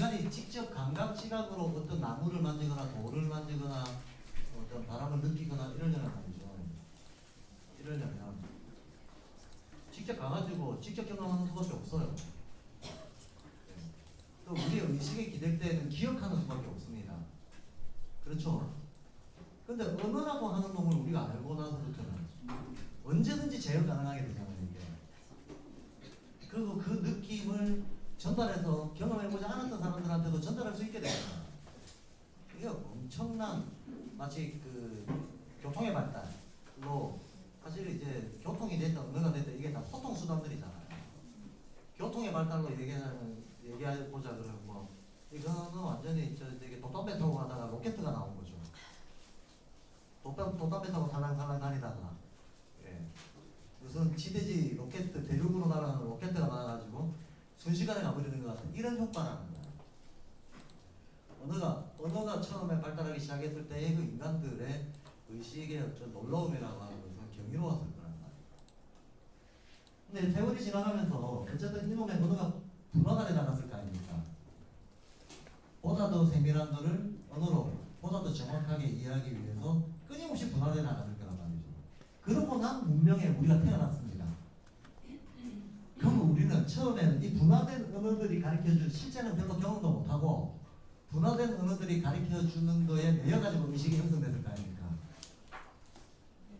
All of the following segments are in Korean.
인간이 직접 감각 지각으로 어떤 나무를 만지거나 돌을 만지거나 어떤 바람을 느끼거나 이러려면 말이죠. 이러려면 직접 가가지고 직접 경험하는 수밖에 없어요. 또 우리의 의식의 기댈 때는 기억하는 수밖에 없습니다. 그렇죠? 근데 언어라고 하는 놈을 우리가 알고 나서부터는 언제든지 재현 가능하게 되잖아요, 이게. 그리고 그 느낌을 전달해서 경험해보지 않았던 사람들한테도 전달할 수 있게 됩니다. 이게 엄청난 마치 그 교통의 발달로 사실 이제 교통이 됐든 언어가 됐든 이게 다 소통 수단들이잖아요. 교통의 발달로 얘기해보자 그러면 뭐 이거는 완전히 되게 돛담배 타고 가다가 로켓트가 나온 거죠. 돛담배 타고 살랑살랑 다니다가 무슨 지대지 로켓 대륙으로 날아가는 로켓트가 나와가지고 순식간에 가버리는 것 같은 이런 효과라는 거예요. 언어가 처음에 발달하기 시작했을 때의 그 인간들의 의식의 어떤 놀라움이라고 하는 것은 경이로웠을 거란 말이에요. 근데 세월이 지나가면서 어쨌든 이놈의 언어가 분화가 돼 나갔을 거 아닙니까? 보다 더 세밀한 거를 언어로 보다 더 정확하게 이해하기 위해서 끊임없이 분화돼 나가는 거란 말이죠. 그러고 난 문명에 우리가 태어났습니다. 그럼 우리는 처음에는 이 분화된 언어들이 가르쳐준 실제는 별로 경험도 못하고 분화된 언어들이 가르쳐주는 거에 매여가지고 의식이 형성됐을 거 아닙니까?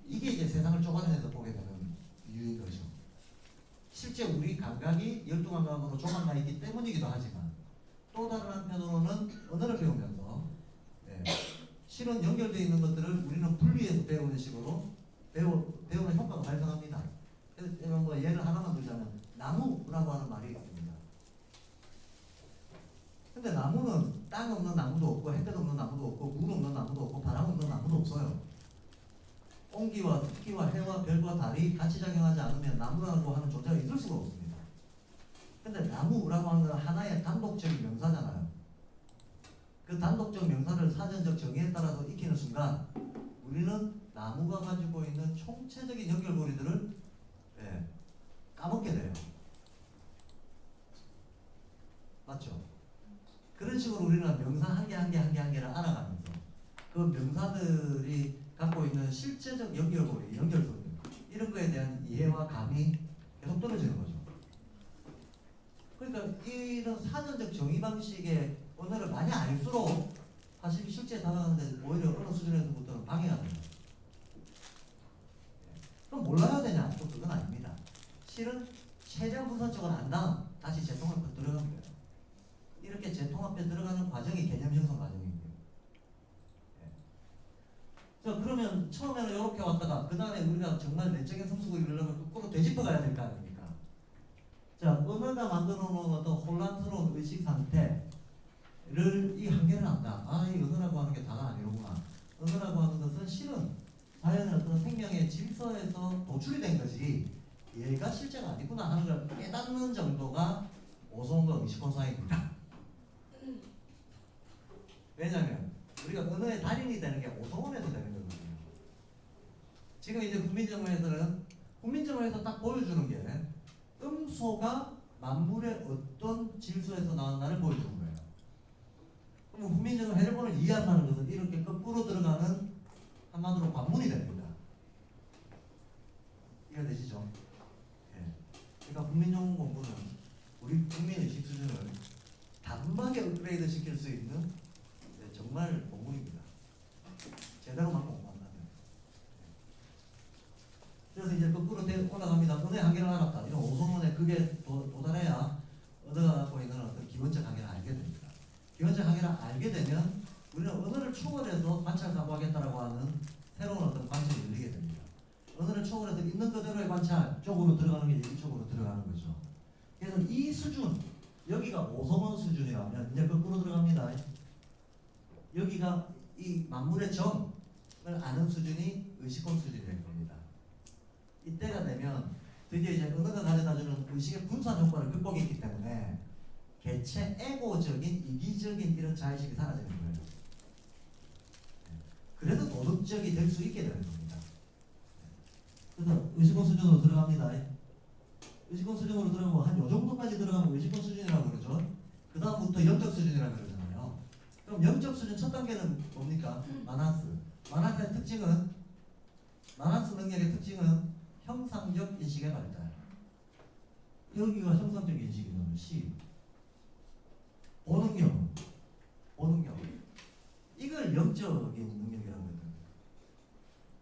이게 이제 세상을 쪼가내서 보게 되는 이유인 거죠. 실제 우리 감각이 12감각으로 조각나 있기 때문이기도 하지만 또 다른 한편으로는 언어를 배우면서 실은 연결되어 있는 것들을 우리는 분리해서 배우는 식으로 배우는 효과가 발생합니다. 그래서 뭐 예를 하나만 들자면 나무라고 하는 말이 있습니다. 근데 나무는 땅 없는 나무도 없고 햇볕 없는 나무도 없고 물 없는 나무도 없고 바람 없는 나무도 없어요. 공기와 습기와 해와 별과 달이 같이 작용하지 않으면 나무라고 하는 존재가 있을 수가 없습니다. 근데 나무라고 하는 건 하나의 단독적인 명사잖아요. 그 단독적 명사를 사전적 정의에 따라서 익히는 순간 우리는 나무가 가지고 있는 총체적인 연결고리들을 까먹게 돼요. 맞죠? 그런 식으로 우리는 명사 한 개 한 개를 알아가면서 그 명사들이 갖고 있는 실제적 연결고리, 연결소들 이런 거에 대한 이해와 감이 계속 떨어지는 거죠. 그러니까 이런 사전적 정의 방식의 언어를 많이 알수록 사실 실제 다가가는데 오히려 어느 수준에서부터는 방해가 됩니다. 그럼 몰라야 되냐? 또 그건 아닙니다. 실은 최대한 분산적으로 안 다음 다시 재통합에 들어가는 거예요. 이렇게 재통합에 들어가는 과정이 개념 형성 과정이고요. 자, 그러면 처음에는 이렇게 왔다가 그 다음에 우리가 정말 내적인 성숙을 이루려면 거꾸로 되짚어 가야 될 거 아닙니까? 자, 언어가 만들어 놓은 어떤 혼란스러운 의식 상태를 이 한계를 안다. 아, 이 언어라고 하는 게 다가 아니로구나. 언어라고 하는 것은 실은 자연의 어떤 생명의 질서에서 도출이 된 거지 얘가 실제가 아니구나 하는 걸 깨닫는 정도가 오성과 의식혼상입니다. 왜냐하면 우리가 언어의 달인이 되는 게 오성원에서 되는 거거든요. 지금 이제 국민정음에서 딱 보여주는 게 음소가 만물의 어떤 질서에서 나왔나를 보여주는 거예요. 그럼 국민정음 해례본을 이해한다는 것은 이렇게 거꾸로 들어가는 한마디로 관문이 됩니다. 이해되시죠? 그러니까 국민정음 공부는 우리 국민의식 수준을 단박에 업그레이드 시킬 수 있는 정말 공부입니다. 제대로만 공부한다면. 그래서 이제 거꾸로 올라갑니다. 언어의 한계를 알았다. 이런 오성원에 그게 도달해야 언어가 갖고 있는 어떤 기본적 한계를 알게 됩니다. 기본적 한계를 알게 되면 우리는 언어를 초월해서 관찰 사고하겠다라고 하는 새로운 어떤 관점이 열리게 됩니다. 언어를 초월해서 있는 그대로의 관찰 쪽으로 들어가는 게 이쪽으로 들어가는 거죠. 그래서 이 수준, 여기가 오성원 수준이라면 이제 거꾸로 들어갑니다. 여기가 이 만물의 정을 아는 수준이 의식혼 수준이 될 겁니다. 이때가 되면 드디어 이제 언어가 가져다주는 의식의 분산 효과를 극복했기 때문에 개체 에고적인 이기적인 이런 자의식이 사라지는 거예요. 그래서 도덕적이 될 수 있게 되는 겁니다. 그래서 의식혼 수준으로 들어갑니다. 의식혼 수준으로 들어가면 한 요 정도까지 들어가면 의식혼 수준이라고 그러죠. 그 다음부터 영적부터 영적 수준이라고 그러잖아요. 그럼 영적 수준 첫 단계는 뭡니까? 마나스. 마나스의 특징은, 마나스 능력의 특징은 형상적 인식의 발달. 여기가 형상적 인식이면 C. 보는 경우, 보는 경우. 이걸 영적인 능력이라고 해요.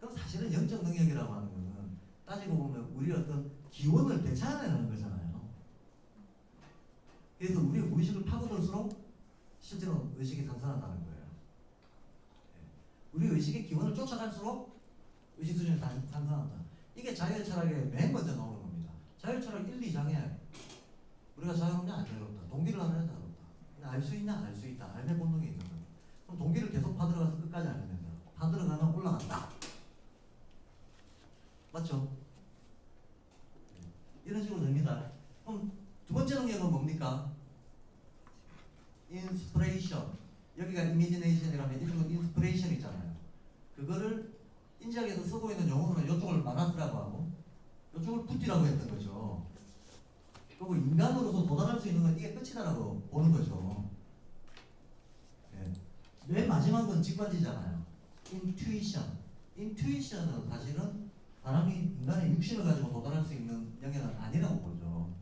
그럼 사실은 영적 능력이라고 하는 거는 따지고 보면 우리 어떤 기원을 되찾아내는 거잖아요. 그래서 우리 의식을 파고들수록 실제로 의식이 상승한다는 거예요. 우리 의식의 기원을 쫓아갈수록 의식 수준이 상승한다. 이게 자율 철학에 맨 먼저 나오는 겁니다. 자율 철학 1, 2장에 우리가 자유롭냐 안 자유롭다. 동기를 하느냐 자유롭다. 알 수 있냐 알 수 있다. 알의 본능이 있는 거예요. 그럼 동기를 계속 파들어가서 끝까지 알면 된다. 파들어가면 올라간다. 맞죠? 이런 식으로 됩니다. 그럼 두 번째 능력은 뭡니까? 인스피레이션. 여기가 이미지네이션이라면 이쪽은 인스피레이션이잖아요. 그거를 인지학에서 쓰고 있는 용어는 이쪽을 마나스라고 하고 이쪽을 부티라고 했던 거죠. 그리고 인간으로서 도달할 수 있는 건 이게 끝이다라고 보는 거죠. 네. 맨 마지막은 직관지잖아요. 인투이션. 인투이션은 사실은 사람이 인간의 육신을 가지고 도달할 수 있는 영역은 아니라고 보죠.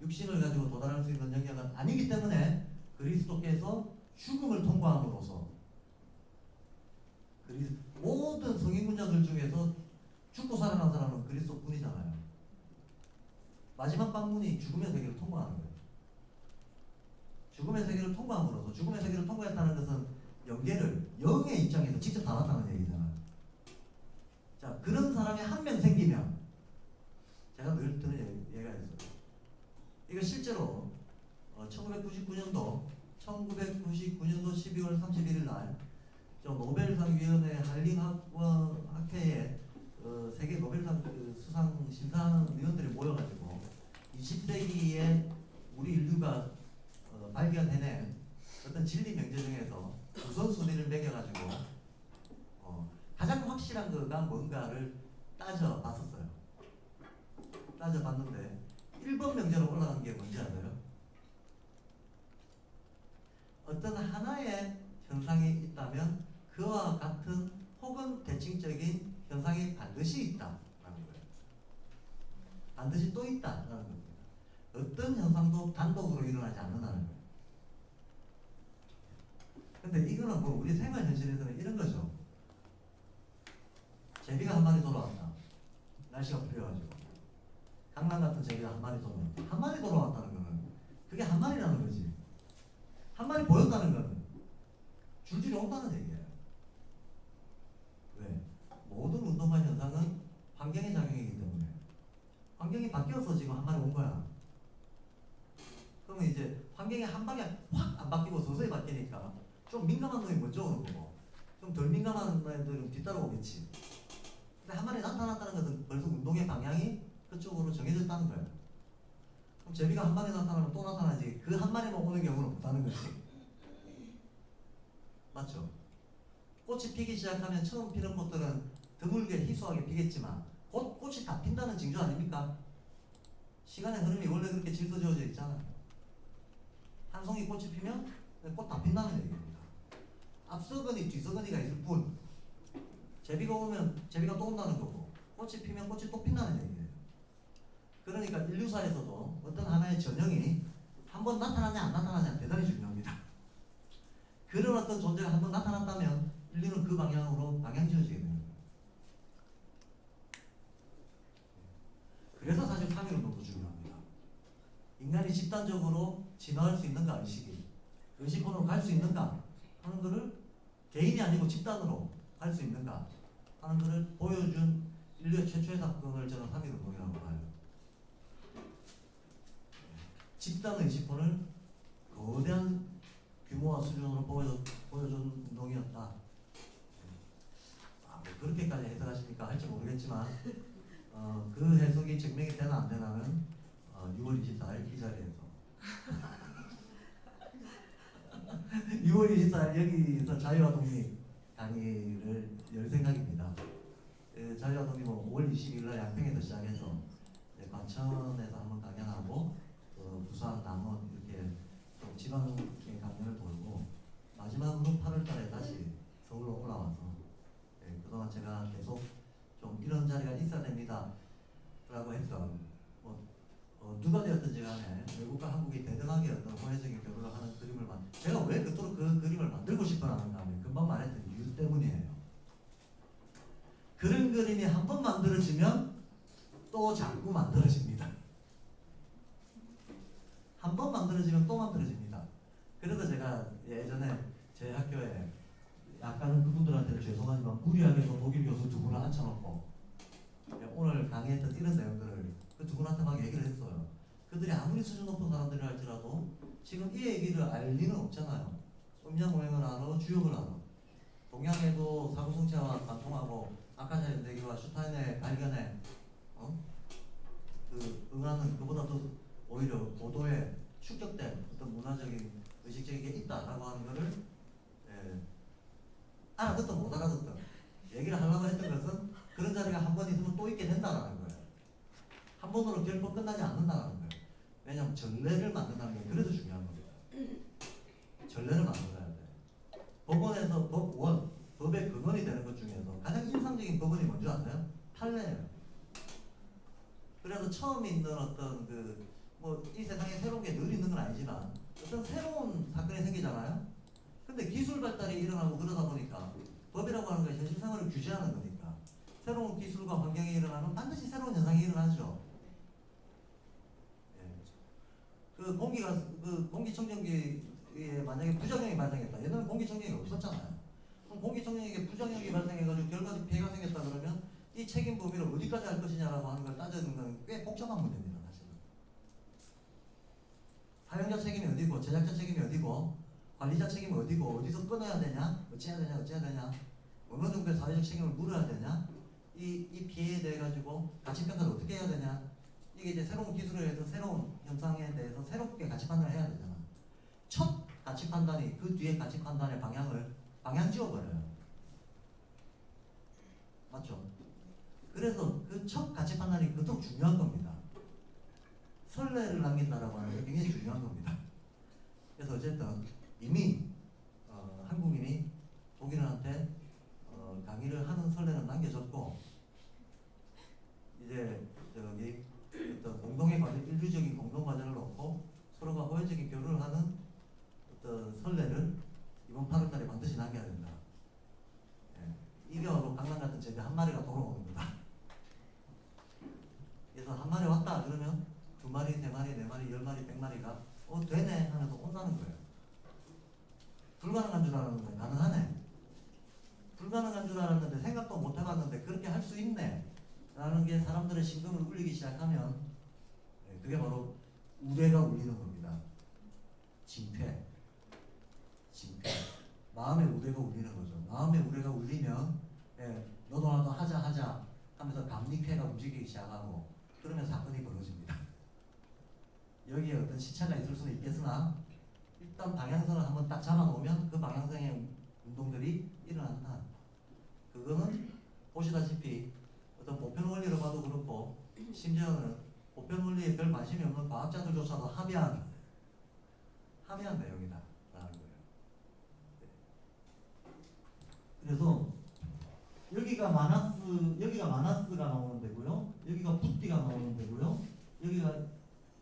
육신을 가지고 도달할 수 있는 영역은 아니기 때문에 그리스도께서 죽음을 통과함으로써 모든 성인군자들 중에서 죽고 살아난 사람은 그리스도 뿐이잖아요. 마지막 관문이 죽음의 세계를 통과하는 거예요. 죽음의 세계를 통과함으로써, 죽음의 세계를 통과했다는 것은 영계를 영의 입장에서 직접 담았다는 얘기잖아요. 자, 그런 사람이 한 명 생기면, 제가 늘 드는 얘기가 있어요. 이거 실제로 1999년도 12월 31일 날 노벨상위원회 한림학원 학회에 세계 노벨상 수상 심사하는 위원들이 모여가지고 20세기에 우리 인류가 발견해낸 어떤 진리 명제 중에서 우선순위를 매겨가지고 가장 확실한 거가 뭔가를 따져봤었어요. 따져봤는데 1번 명제로 올라간 게 뭔지 아세요? 어떤 하나의 현상이 있다면 그와 같은 혹은 대칭적인 현상이 반드시 있다라는 거예요. 반드시 또 있다라는 겁니다. 어떤 현상도 단독으로 일어나지 않는다는 거예요. 근데 이거는 뭐 우리 생활 현실에서는 이런 거죠. 제비가 한 마리 돌아왔다. 날씨가 풀려가지고. 강남 같은 제비가 한 마리 돌아왔다. 한 마리 돌아왔다는 거는 그게 한 마리라는 거지. 한 마리 보였다는 거는 줄줄이 온다는 얘기예요. 왜? 모든 운동과 현상은 환경의 작용이기 때문에 환경이 바뀌어서 지금 한 마리 온 거야. 그러면 이제 환경이 한 방에 확 안 바뀌고 서서히 바뀌니까 좀 민감한 놈이 먼저 오는 거고 좀 덜 민감한 애들은 뒤따라오겠지. 근데 한 마리 나타났다는 것은 벌써 운동의 방향이 그쪽으로 정해졌다는 거예요. 그럼 제비가 한 마리 나타나면 또 나타나지 그 한 마리만 오는 경우는 없다는 거지. 맞죠? 꽃이 피기 시작하면 처음 피는 꽃들은 드물게 희소하게 피겠지만 곧 꽃이 다 핀다는 징조 아닙니까? 시간의 흐름이 원래 그렇게 질서지어져 있잖아요. 한 송이 꽃이 피면 꽃 다 핀다는 얘기입니다. 앞서거니 뒤서거니가 있을 뿐 제비가 오면 제비가 또 온다는 거고 꽃이 피면 꽃이 또 핀다는 얘기예요. 그러니까 인류사에서도 어떤 하나의 전형이 한번 나타나냐 안 나타나냐 대단히 중요합니다. 그런 어떤 존재가 한번 나타났다면 인류는 그 방향으로 방향지어지게 되는 거예요. 그래서 사실 3.1운동도 중요합니다. 인간이 집단적으로 진화할 수 있는가 의식권으로 갈 수 있는가 하는 것을 개인이 아니고 집단으로 갈 수 있는가 하는 것을 보여준 인류의 최초의 사건을 저는 3.1운동이라고 봐요. 집단 의식권을 거대한 규모와 수준으로 보여준 운동이었다. 뭐 그렇게까지 해석하십니까? 할지 모르겠지만 그 해석이 증명이 되나 안 되나는 6월 24일 이 자리에서 6월 24일 여기서 자유와 독립 강의를 열 생각입니다. 자유와 독립은 5월 20일 날 양평에서 시작해서 과천에서 한번 강연하고 부산, 남원 이렇게 좀 지방 때문이에요. 그런 그림이 한 번 만들어지면 또 자꾸 만들어집니다. 한 번 만들어지면 또 만들어집니다. 그래서 제가 예전에 제 학교에 약간은 그분들한테는 죄송하지만 무리하게도 독일 교수 두 분을 앉혀놓고 오늘 강의했던 이런 내용들을 그 두 분한테 막 얘기를 했어요. 그들이 아무리 수준 높은 사람들이 할지라도 지금 이 얘기를 알 리는 없잖아요. 음양오행을 알아, 주역을 알아. 동양에도 사고성체와 관통하고 아카시아 연대기와 슈타인의 발견에 그 응하는 그보다 더 오히려 고도의 축적된 어떤 문화적인 의식적인 게 있다라고 하는 거를 알아듣든 못 알아듣든 얘기를 하려고 했던 것은 그런 자리가 한 번 있으면 또 있게 된다는 거예요. 한 번으로 결코 끝나지 않는다는 거예요. 왜냐하면 전례를 만든다는 게 그래서 중요한 겁니다. 전례를 만들어야 돼. 법원에서 법의 근원이 되는 것 중에서 가장 인상적인 법원이 뭔지 아세요? 판례예요. 그래서 처음 있는 어떤 이 세상에 새로운 게 늘 있는 건 아니지만 어떤 새로운 사건이 생기잖아요. 근데 기술 발달이 일어나고 그러다 보니까 법이라고 하는 건 현실 생활을 규제하는 거니까 새로운 기술과 환경이 일어나면 반드시 새로운 현상이 일어나죠. 그 공기청정기에 만약에 부작용이 발생했다. 옛날에 공기청정기가 없었잖아요. 그럼 공기청정기에 부작용이 발생해가지고 결과적 피해가 생겼다 그러면 이 책임 범위를 어디까지 할 것이냐라고 하는 걸 따져는 건 꽤 복잡한 문제입니다. 사실은. 사용자 책임이 어디고 제작자 책임이 어디고 관리자 책임이 어디고 어디서 끊어야 되냐 어찌해야 되냐 어느 정도의 사회적 책임을 물어야 되냐 이 피해에 대해 가지고 가치평가를 어떻게 해야 되냐 이게 이제 새로운 기술에 의해서 새로운 현상에 대해서 새롭게 가치 판단을 해야 되잖아. 첫 가치 판단이 그 뒤에 가치 판단의 방향 지워버려요. 맞죠? 그래서 그 첫 가치 판단이 그토록 중요한 겁니다. 선례를 남긴다라고 하는 게 굉장히 중요한 겁니다. 그래서 어쨌든 이미 한국인이 독일인한테 강의를 하는 선례는 남겨졌고 이제 저기 어떤 공동의 과정, 인류적인 공동 과정을 놓고 서로가 호혜적인 교류를 하는 어떤 선례를 이번 8월달에 반드시 남겨야 된다. 이병하고 강남 같은 제비 한 마리가 돌아오는 거다. 그래서 한 마리 왔다 그러면 두 마리, 세 마리, 네 마리, 10마리, 100마리가 되네 하면서 온다는 거예요. 불가능한 줄 알았는데 가능하네. 불가능한 줄 알았는데 생각도 못 해봤는데 그렇게 할 수 있네 라는 게 사람들의 심금을 울리기 시작하면 그게 바로 우레가 울리는 겁니다. 징폐. 마음의 우레가 울리는 거죠. 마음의 우레가 울리면 너도 나도 하자 하면서 감리회가 움직이기 시작하고 그러면 사건이 벌어집니다. 여기에 어떤 시차가 있을 수는 있겠으나 일단 방향성을 한번 딱 잡아놓으면 그 방향성의 운동들이 일어난다. 그거는 보시다시피 어떤 보편 원리로 봐도 그렇고 심지어는 보편 원리에 별 관심이 없는 과학자들조차도 합의한 내용이다 라는 거예요. 그래서 여기가 마나스가 나오는 데고요. 여기가 붓디가 나오는 데고요. 여기가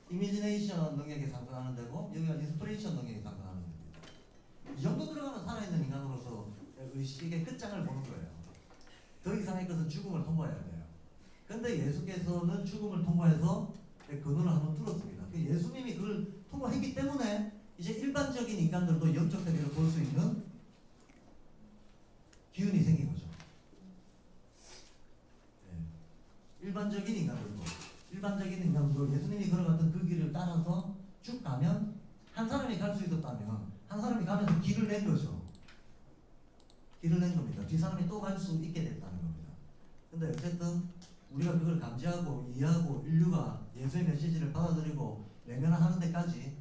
이미지네이션 능력이 상승하는 데고 여기가 인스피레이션 능력이 상승하는 데입니다. 이 정도 들어가면 살아있는 인간으로서 의식의 끝장을 보는 거예요. 더 이상의 것은 죽음을 통과해야 돼요. 근데 예수께서는 죽음을 통과해서 근원을 한번 뚫었습니다. 예수님이 그걸 통과했기 때문에 이제 일반적인 인간들도 영적 세계를 볼 수 있는 기운이 생긴 거죠. 일반적인 인간들도 예수님이 걸어갔던 그 길을 따라서 쭉 가면 한 사람이 갈 수 있었다면 한 사람이 가면서 길을 낸 거죠. 길을 낸 겁니다. 뒷 사람이 또 갈 수 있게 됐다는 겁니다. 근데 어쨌든 우리가 그걸 감지하고 이해하고 인류가 예수의 메시지를 받아들이고 외면하는 데까지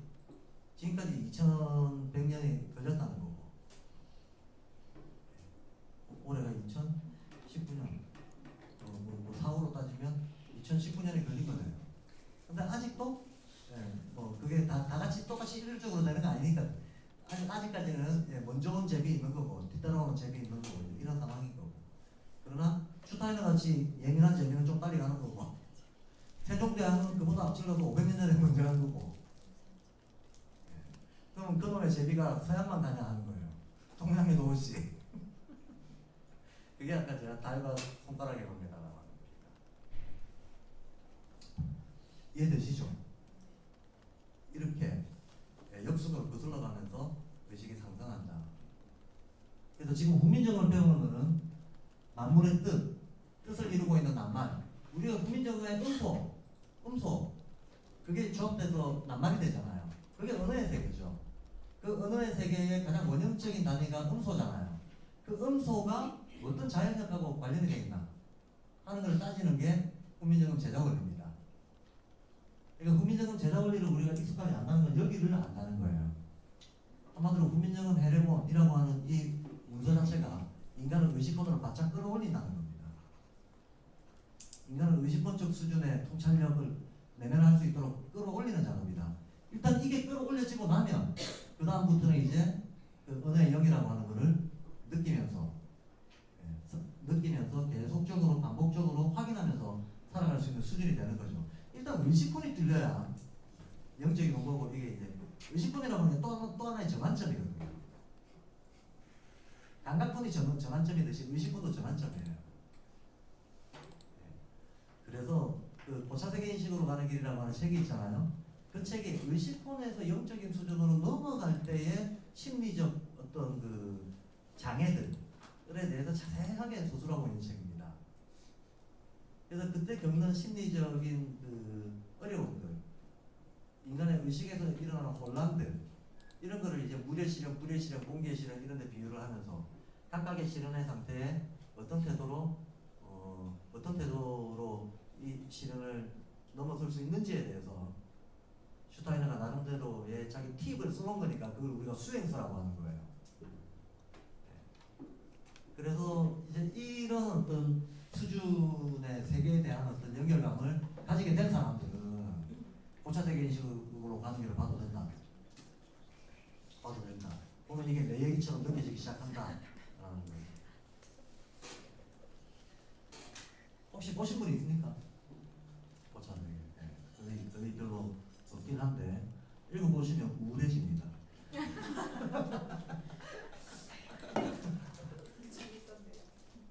지금까지 2100년이 걸렸다는 거고 올해가 2019년 4호로 따지면 2019년이 걸린 거네요. 근데 아직도 그게 다 같이 똑같이 일률적으로 되는 거 아니니까 아직까지는 먼저 온 잽이 있는 거고 뒤따라오는 잽이 있는 거고 이런 상황인 거고 그러나 슈타이너 같이 예민한 잽이는 좀 빨리 가는 거고 세종대왕은 그보다 앞질러도 500년 전에 먼저 간 거고 그럼 그놈의 제비가 서양만 가냐 하는 거예요. 동양에도 오지. 그게 아까 제가 달과 손가락의 관계다라고 하는 겁니다. 이해되시죠? 이렇게 역순으로 거슬러 가면서 의식이 상승한다. 그래서 지금 훈민정음을 배우는 것은 만물의 뜻을 이루고 있는 낱말. 우리가 훈민정음의 음소, 그게 조합돼서 낱말이 되잖아요. 그게 언어의 세계죠. 그 언어의 세계의 가장 원형적인 단위가 음소잖아요. 그 음소가 어떤 자연력하고 관련이 되어 있나 하는 걸 따지는 게 훈민정음 제자 원리입니다. 그러니까 훈민정음 제자 원리를 우리가 익숙하지 않다는 건 여기를 안다는 거예요. 한마디로 훈민정음 해례본이라고 하는 이 문서 자체가 인간을 의식권으로 바짝 끌어올린다는 겁니다. 인간을 의식권적 수준의 통찰력을 내면할 수 있도록 끌어올리는 작업이다. 일단 이게 끌어올려지고 나면 그 다음부터는 이제 그 언어의 영이라고 하는 것을 느끼면서 계속적으로 반복적으로 확인하면서 살아갈 수 있는 수준이 되는 거죠. 일단 의식권이 뚫려야 영적인 공부고 이게 이제 의식권이라고 하는 게 또 하나의 전환점이거든요. 감각권이 전환점이듯이 의식권도 전환점이에요. 그래서 그 고차세계 인식으로 가는 길이라고 하는 책이 있잖아요. 그 책이 의식권에서 영적인 수준으로 넘어갈 때의 심리적 어떤 그 장애들에 대해서 자세하게 소술하고 있는 책입니다. 그래서 그때 겪는 심리적인 그 어려움들, 인간의 의식에서 일어나는 혼란들, 이런 거를 이제 물의 실현, 불의 실현, 공기의 실현 이런 데 비유를 하면서 각각의 실현의 상태에 어떤 태도로 이 실현을 넘어설 수 있는지에 대해서 슈타이너가 나름대로의 자기 팁을 써놓은 거니까 그걸 우리가 수행서라고 하는 거예요. 그래서 이제 이런 어떤 수준의 세계에 대한 어떤 연결감을 가지게 된 사람들은 고차세계 인식으로 가는 길을 봐도 된다. 보면 이게 내 얘기처럼 느껴지기 시작한다. 혹시 보신 분 있습니까? 고차세계. 거의 별로 없긴 한데 읽어보시면 우울해집니다.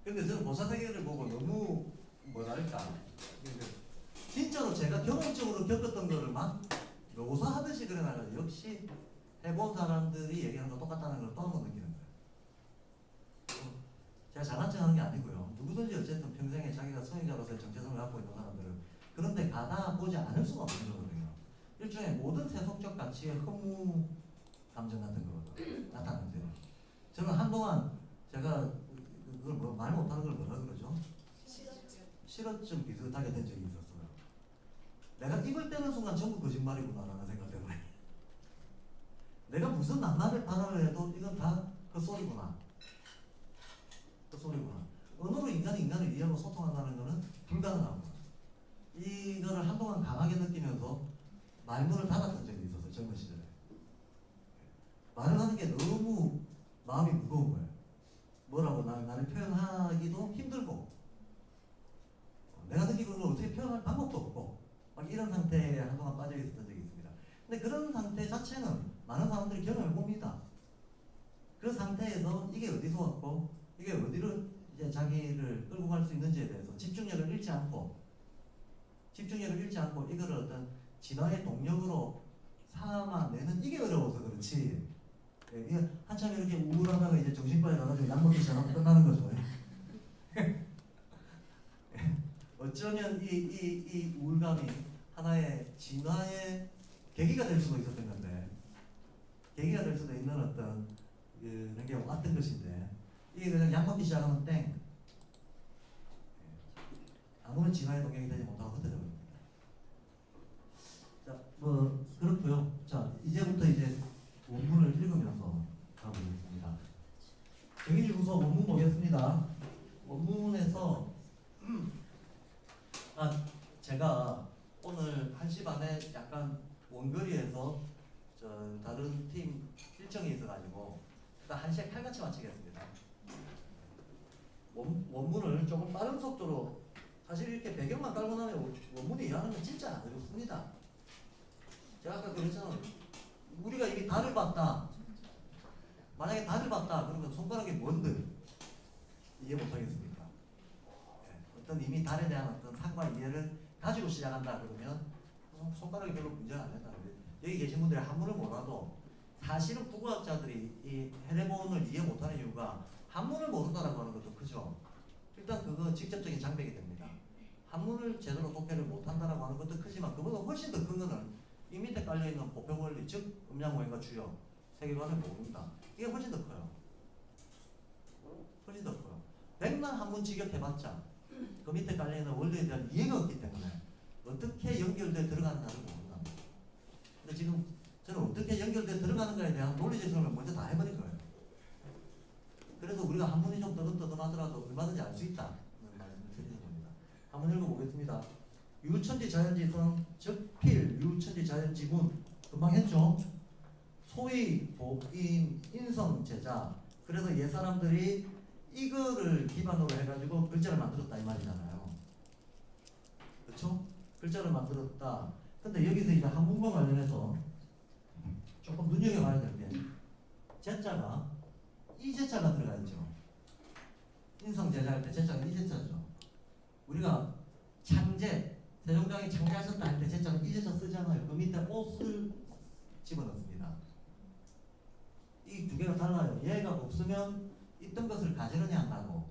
근데 저는 고차세계를 보고 너무 뭐랄까 진짜로 제가 경험적으로 겪었던 거를 막 묘사하듯이 그려나가요. 역시 해본 사람들이 얘기하는 거 똑같다는 걸 또 한 번 느끼는 거예요. 제가 잘난 척 하는 게 아니고요. 누구든지 어쨌든 평생에 자기가 성인자로서의 정체성을 갖고 있는 사람들은 그런데 가다 보지 않을 수가 없는 거거든요. 일종의 모든 세속적 가치의 허무 감정 같은 거거든요. 나타나는데요. 저는 한동안 제가 그걸 말 못하는 걸 뭐라 그러죠? 실어증 비슷하게 된 적이 있었어요. 내가 입을 떼는 순간 전부 거짓말이구나라는 생각 때문에 내가 무슨 낱말을 발언을 해도 이건 다 헛소리구나. 언어로 인간을 이해하고 소통한다는 것은 불가능하구나. 이거를 한동안 강하게 느끼면서 말문을 닫았던 적이 있었어요. 젊은 시절에. 말을 하는 게 너무 마음이 무거운 거예요. 뭐라고 나를 표현하기도 힘들고 내가 느끼는 걸 어떻게 표현할 방법도 없고 막 이런 상태에 한동안 빠져 있었던 적이 있습니다. 근데 그런 상태 자체는 많은 사람들이 경험해 봅니다. 그 상태에서 이게 어디서 왔고 이게 어디로 이제 자기를 끌고 갈 수 있는지에 대해서 집중력을 잃지 않고 이거를 어떤 진화의 동력으로 삼아내는 이게 어려워서 그렇지. 이게 한참 이렇게 우울하다가 이제 정신과에 가가지고 약 먹기 시작하면 끝나는 거죠. 어쩌면 이 우울감이 하나의 진화의 계기가 될 수도 있었던 건데, 계기가 될 수도 있는 어떤 그런 게 왔던 것인데, 이게 그냥 약 먹기 시작하면 땡. 아무런 진화의 동력이 되지 못하고 흩어져 버립니다. 자, 뭐 그렇고요. 자, 이제부터 이제 원문을 읽으면서 가보겠습니다. 정인일구서 원문 보겠습니다. 원문에서 제가 오늘 1시 반에 약간 원거리에서 다른 팀 일정이 있어가지고 일단 1시에 칼같이 마치겠습니다. 원문을 조금 빠른 속도로, 사실 이렇게 배경만 깔고 나면 원문이 이해하는 건 진짜 어렵습니다. 제가 아까 그랬잖아요. 우리가 이게 달을 봤다. 만약에 달을 봤다. 그러면 손가락이 뭔들? 이해 못하겠습니까? 어떤 이미 달에 대한 어떤 상과 이해를 가지고 시작한다 그러면 손가락이 별로 문제가 안 된다는 거예요. 여기 계신 분들이 한문을 몰라도 사실은 국어학자들이 이 해례본을 이해 못하는 이유가 한문을 모른다라고 하는 것도 크죠. 일단 그거 직접적인 장벽이 됩니다. 한문을 제대로 독해를 못한다라고 하는 것도 크지만 그보다 훨씬 더 큰 거는 이 밑에 깔려있는 보편원리 즉 음양오행과 주요 세계관을 모른다. 이게 훨씬 더 커요. 훨씬 더 커요. 100만 한문 직역해봤자 그 밑에 깔려있는 원리에 대한 이해가 없기 때문에 어떻게 연결돼 들어가는가를 모른다. 근데 지금 저는 어떻게 연결돼 들어가는가에 대한 논리적 설명을 먼저 다 해버린 거예요. 그래서 우리가 한문이 좀 떠듬떠듬하더라도 얼마든지 알 수 있다는 말씀을 드리는 겁니다. 한번 읽어보겠습니다. 유천지 자연지성 적필 유천지 자연지문 금방 했죠. 소위 복인 인성 제자. 그래서 옛 사람들이 이거를 기반으로 해가지고 글자를 만들었다 이 말이잖아요. 그렇죠? 글자를 만들었다. 근데 여기서 이제 한문과 관련해서 조금 눈여겨봐야 될 게 제자가 이제자가 들어가 있죠. 인성 제자할 때 제자가 이제자죠. 우리가 창제 세종대왕이 창제하셨다 할 때 제자는 이제자 쓰잖아요. 그 밑에 옷을 집어넣습니다. 이 두 개가 달라요. 얘가 없으면 있던 것을 가지런히 한다고,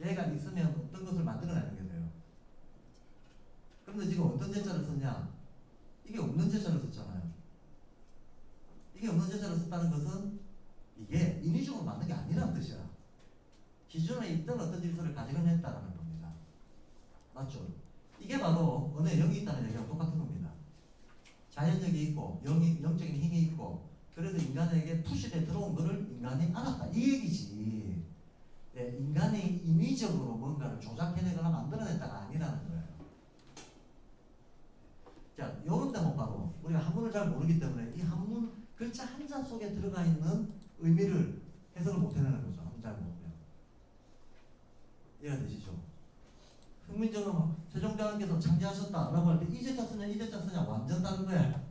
얘가 있으면 어떤 것을 만들어내는 게 돼요. 그런데 지금 어떤 제자를 썼냐? 이게 없는 제자를 썼잖아요. 이게 없는 제자를 썼다는 것은 이게 인위적으로 맞는 게 아니라는 뜻이야. 기존에 있던 어떤 질서를 가지런히 했다는 겁니다. 맞죠? 이게 바로 언어에 영이 있다는 얘기랑 똑같은 겁니다. 자연력이 있고 영적인 힘이 있고 그래서 인간에게 푸시돼 들어온 것을 인간이 알았다 이 얘기지. 네, 인간이 인위적으로 뭔가를 조작해내거나 만들어냈다가 아니라는 거예요. 자, 요런 데만 봐도 우리가 한문을 잘 모르기 때문에 이 한문 글자 한자 속에 들어가 있는 의미를 해석을 못 해내는 거죠. 한문 잘 모르면. 이해가 되시죠? 흥민정음 세종대왕께서 창제하셨다라고 할 때 이제자 쓰냐 이제자 쓰냐 완전 다른 거야.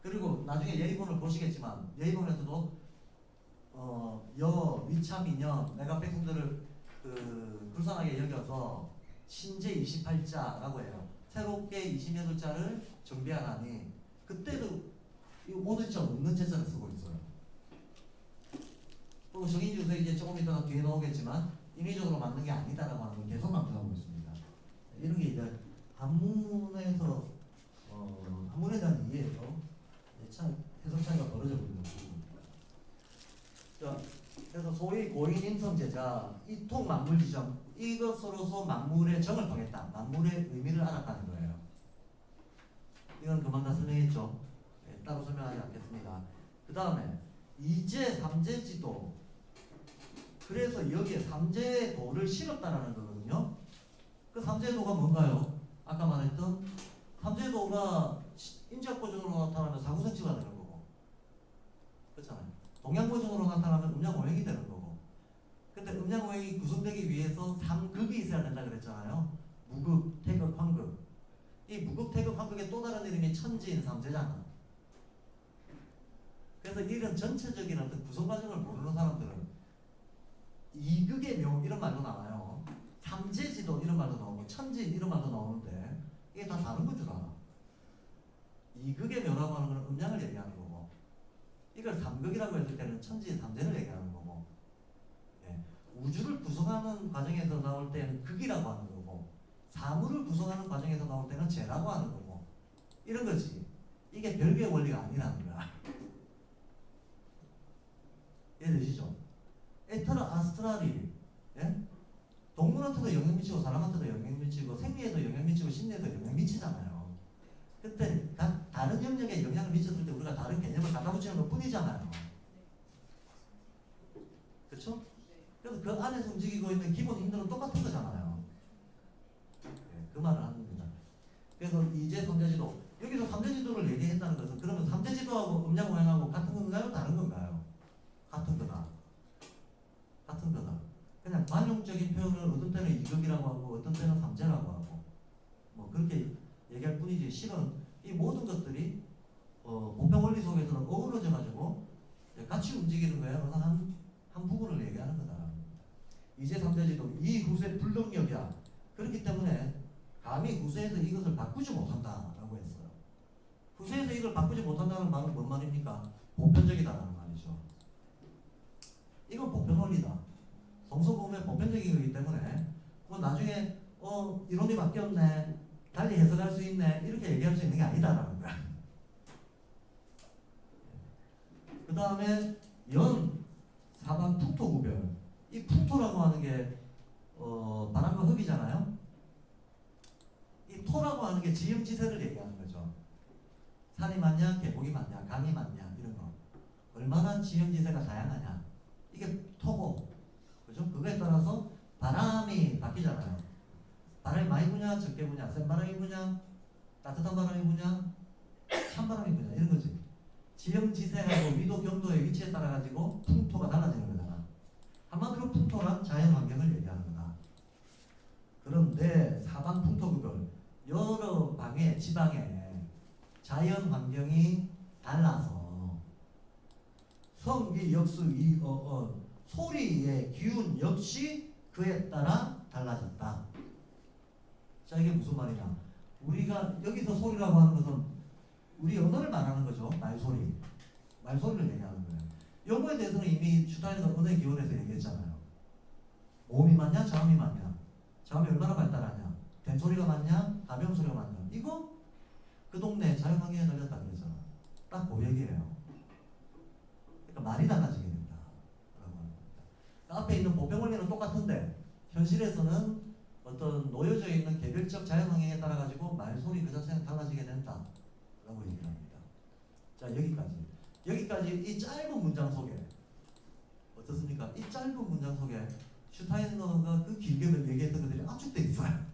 그리고 나중에 예의본을 보시겠지만 예의본에서도 여 위참이년 내가 백성들을 불쌍하게 여겨서 신제 28자라고 해요. 새롭게 28자를 정비하라니 그때도 이 모든 자 없는 제자를 쓰고 있어요. 그리고 정인주에서 이제 조금 이따가 뒤에 나오겠지만 인위적으로 만든 게 아니다라고 하는 걸 계속 강조하고 있습니다. 이런 게 이제 한문에서 한문에 대한 이해에서 참 해석 차이가 벌어져 버리는 부분입니다. 자, 그래서 소위 고인 인성 제자 이통 만물 지정 이것으로서 만물의 정을 통했다. 만물의 의미를 알았다는 거예요. 이건 금방 다 설명했죠. 네, 따로 설명하지 않겠습니다. 그 다음에 이제 삼재지도. 그래서 여기에 삼재의 도를 실었다라는 거거든요. 그 삼재의 도가 뭔가요? 아까 말했던 삼재의 도가 인지학 버전으로 나타나면 사구성치가 되는 거고, 그렇잖아요. 동양 버전으로 나타나면 음양오행이 되는 거고. 근데 음양오행이 구성되기 위해서 3극이 있어야 된다 그랬잖아요. 무극, 태극, 환극. 이 무극, 태극, 환극의 또 다른 이름이 천지인 삼재잖아. 그래서 이런 전체적인 어떤 구성 과정을 모르는 사람들은 이극의 묘 이런 말도 나와요. 삼재지도 이런 말도 나오고 천지인 이런 말도 나오는데 이게 다 다른 건 줄 알아. 이극의 묘라고 하는 건 음양을 얘기하는 거고, 이걸 삼극이라고 했을 때는 천지인 삼재를 얘기하는 거고, 예. 우주를 구성하는 과정에서 나올 때는 극이라고 하는 거고, 사물을 구성하는 과정에서 나올 때는 재라고 하는 거고, 이런 거지. 이게 별개의 원리가 아니라는 거야. 이해되시죠? 에터나 아스트랄이, 예? 동물한테도 영향 미치고 사람한테도 영향 미치고 생리에도 영향 미치고 심리에도 영향 미치잖아요. 그때 다른 영역에 영향을 미쳤을 때 우리가 다른 개념을 갖다 붙이는 것 뿐이잖아요. 그렇죠? 그래서 그 안에서 움직이고 있는 기본 힘들은 똑같은 거잖아요. 네, 그 말을 하는 겁니다. 그래서 이제 삼재지도, 여기서 삼재지도를 얘기했다는 것은 그러면 삼재지도하고 음양오행하고 같은 건가요? 다른 건가요? 같은 거다. 같은 거다. 그냥 관용적인 표현을 어떤 때는 이극이라고 하고 어떤 때는 삼재라고 하고 뭐 그렇게 얘기할 뿐이지, 실은 이 모든 것들이 보편 원리 속에서는 어우러져 가지고 같이 움직이는 거예요. 어느 한 부분을 얘기하는 거다. 이제 3대지도 이 후세 불능력이야. 그렇기 때문에 감히 후세에서 이것을 바꾸지 못한다라고 했어요. 후세에서 이걸 바꾸지 못한다는 말은 뭔 말입니까? 보편적이다라는 말이죠. 이건 보편 원리다. 성서보험의 보편적인 거기 때문에 뭐 나중에 이론이 바뀌었네, 달리 해석할 수 있네, 이렇게 얘기할 수 있는 게 아니다라는 거야. 그 다음에 연, 사방, 풍토 구별. 이 풍토라고 하는 게 바람과 흡이잖아요. 이 토라고 하는 게 지형지세를 얘기하는 거죠. 산이 많냐, 계곡이 많냐, 강이 많냐, 이런 거. 얼마나 지형지세가 다양하냐. 이게 토고, 그죠? 그거에 따라서 바람이 바뀌잖아요. 바람이 많이 부냐, 적게 부냐, 센 바람이 부냐, 따뜻한 바람이 부냐, 찬 바람이 부냐, 이런 거지. 지형지세하고 위도, 경도의 위치에 따라 가지고 풍토가 달라지는 거잖아. 한마디로 풍토란 자연 환경을 얘기하는 거다. 그런데 사방 풍토 구별, 여러 방에, 지방에 자연 환경이 달라서 성기, 역수, 소리의 기운 역시 그에 따라 달라졌다. 자, 이게 무슨 말이냐? 우리가 여기서 소리라고 하는 것은 우리 언어를 말하는 거죠. 말소리. 말소리를 얘기하는 거예요. 영어에 대해서는 이미 슈타인은 언어의 기원에서 얘기했잖아요. 모음이 맞냐, 자음이 맞냐, 자음이 얼마나 발달하냐, 댐소리가 맞냐, 가벼운 소리가 맞냐. 이거 그 동네 자연 환경에 달렸다 그랬잖아. 딱 그 얘기예요. 그러니까 말이 달라지게 된다. 라고 하는 겁니다. 앞에 있는 보편 원리는 똑같은데 현실에서는 어떤 놓여져 있는 개별적 자연 환경에 따라 가지고 말소리 그 자체는 달라지게 된다. 라고 얘기를 합니다. 자, 여기까지 이 짧은 문장 속에 어떻습니까? 이 짧은 문장 속에 슈타이너가 그 길게 얘기했던 것들이 압축되어 있어요.